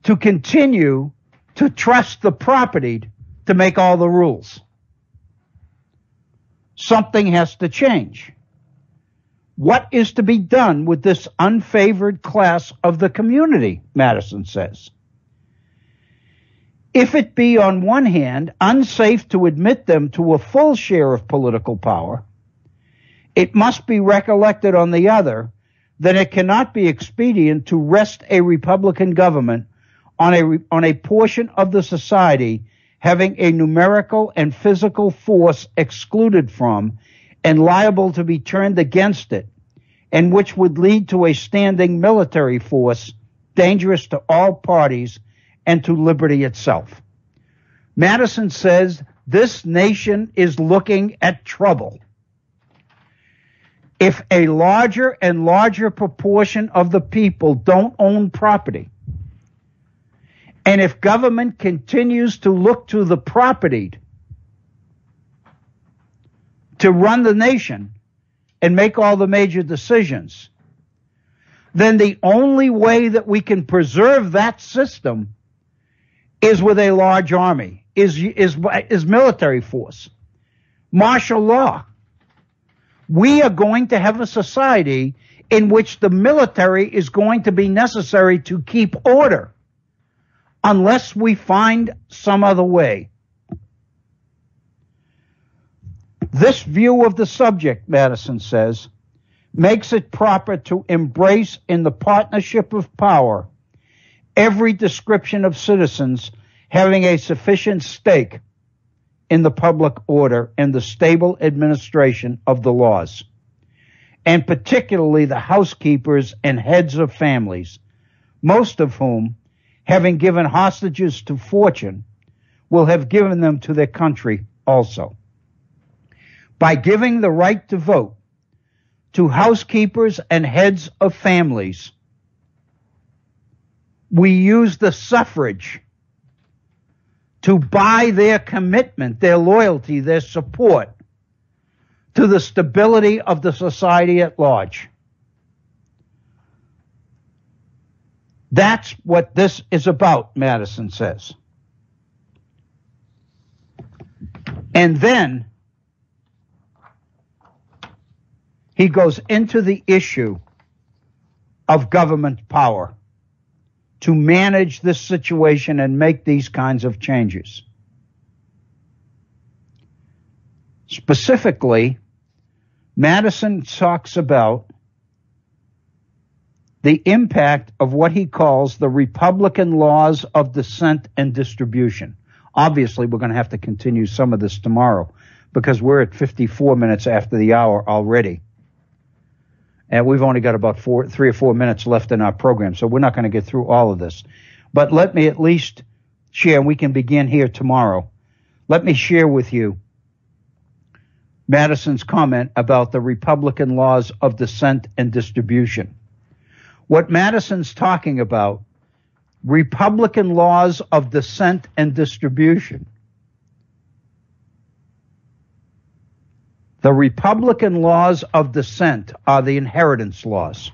to continue to trust the property to make all the rules. Something has to change. What is to be done with this unfavored class of the community, Madison says? If it be, on one hand, unsafe to admit them to a full share of political power, it must be recollected, on the other, that it cannot be expedient to wrest a Republican government on a portion of the society having a numerical and physical force excluded from and liable to be turned against it, and which would lead to a standing military force dangerous to all parties and to liberty itself. Madison says this nation is looking at trouble. If a larger and larger proportion of the people don't own property, and if government continues to look to the propertied to run the nation and make all the major decisions, then the only way that we can preserve that system is with a large army, is military force, martial law. We are going to have a society in which the military is going to be necessary to keep order unless we find some other way. This view of the subject, Madison says, makes it proper to embrace in the partnership of power every description of citizens having a sufficient stake in the public order and the stable administration of the laws, and particularly the housekeepers and heads of families, most of whom, having given hostages to fortune, will have given them to their country also. By giving the right to vote to housekeepers and heads of families, we use the suffrage to buy their commitment, their loyalty, their support to the stability of the society at large. That's what this is about, Madison says. And then he goes into the issue of government power to manage this situation and make these kinds of changes. Specifically, Madison talks about the impact of what he calls the Republican laws of descent and distribution. Obviously, we're going to have to continue some of this tomorrow because we're at 54 minutes after the hour already. And we've only got about 3 or 4 minutes left in our program, so we're not going to get through all of this. But let me at least share, and we can begin here tomorrow. Let me share with you Madison's comment about the Republican laws of descent and distribution. What Madison's talking about, Republican laws of descent and distribution. The Republican laws of descent are the inheritance laws.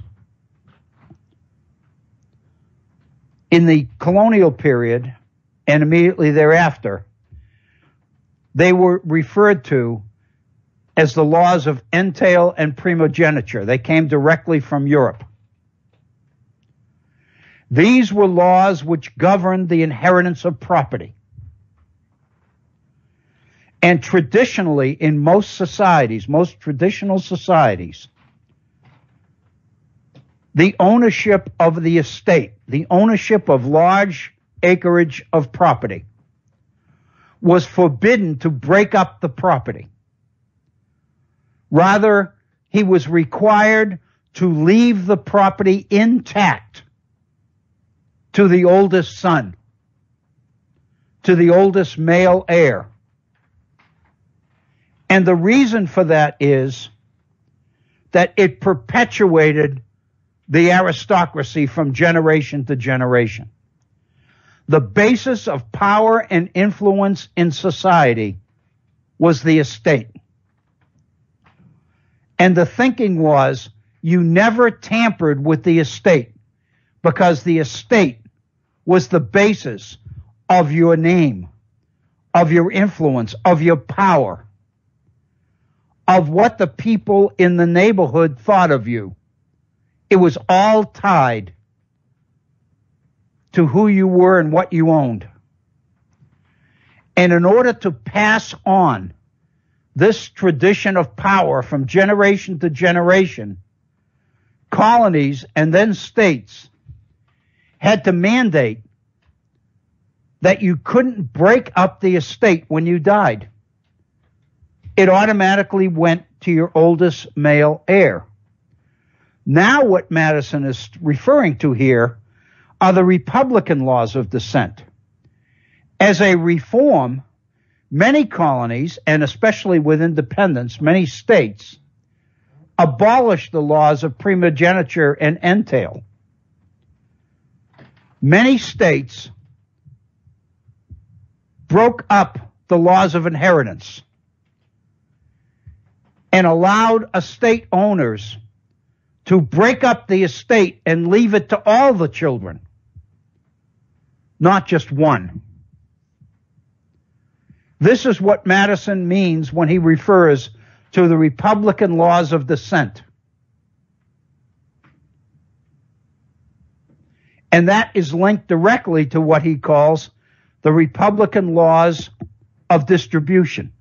In the colonial period and immediately thereafter, they were referred to as the laws of entail and primogeniture. They came directly from Europe. These were laws which governed the inheritance of property. And traditionally, in most societies, most traditional societies, the ownership of the estate, the ownership of large acreage of property, was forbidden to break up the property. Rather, he was required to leave the property intact to the oldest son, to the oldest male heir. And the reason for that is that it perpetuated the aristocracy from generation to generation. The basis of power and influence in society was the estate. And the thinking was you never tampered with the estate because the estate was the basis of your name, of your influence, of your power, of what the people in the neighborhood thought of you. It was all tied to who you were and what you owned. And in order to pass on this tradition of power from generation to generation, colonies and then states had to mandate that you couldn't break up the estate when you died. It automatically went to your oldest male heir. Now what Madison is referring to here are the Republican laws of descent. As a reform, many colonies, and especially with independence, many states, abolished the laws of primogeniture and entail. Many states broke up the laws of inheritance and allowed estate owners to break up the estate and leave it to all the children, not just one. This is what Madison means when he refers to the Republican laws of descent. And that is linked directly to what he calls the Republican laws of distribution.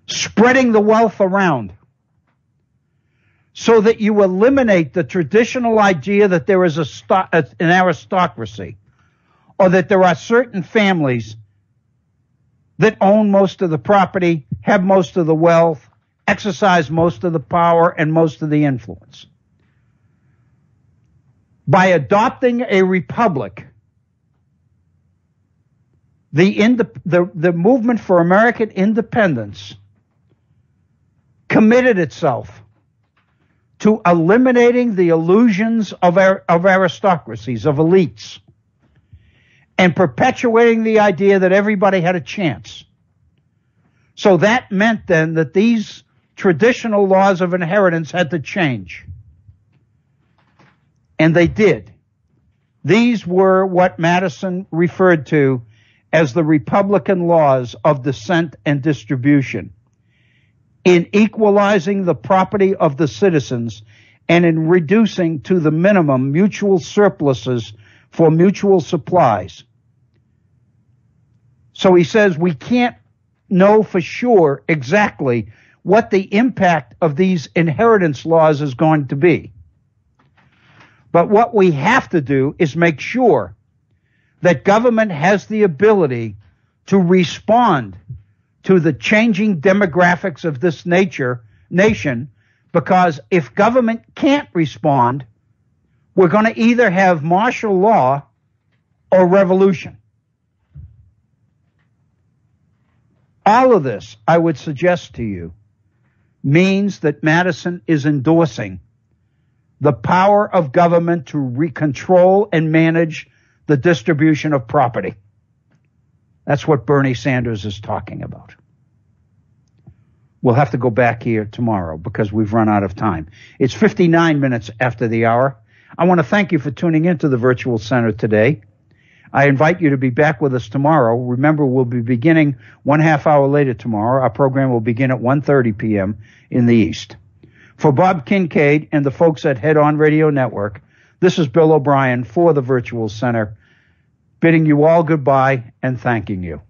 Spreading the wealth around so that you eliminate the traditional idea that there is an aristocracy, or that there are certain families that own most of the property, have most of the wealth, exercise most of the power and most of the influence. By adopting a republic, the movement for American independence committed itself to eliminating the illusions of aristocracies, of elites, and perpetuating the idea that everybody had a chance. So that meant then that these traditional laws of inheritance had to change. And they did. These were what Madison referred to as the Republican laws of descent and distribution, in equalizing the property of the citizens and in reducing to the minimum mutual surpluses for mutual supplies. So he says we can't know for sure exactly what the impact of these inheritance laws is going to be. But what we have to do is make sure that government has the ability to respond to the changing demographics of this nation, because if government can't respond, we're going to either have martial law or revolution. All of this, I would suggest to you, means that Madison is endorsing the power of government to control and manage the distribution of property. That's what Bernie Sanders is talking about. We'll have to go back here tomorrow because we've run out of time. It's 59 minutes after the hour. I want to thank you for tuning into the Virtual Center today. I invite you to be back with us tomorrow. Remember, we'll be beginning 1/2 hour later tomorrow. Our program will begin at 1:30 p.m. in the East. For Bob Kincaid and the folks at Head On Radio Network, this is Bill O'Brien for the Virtual Center, bidding you all goodbye and thanking you.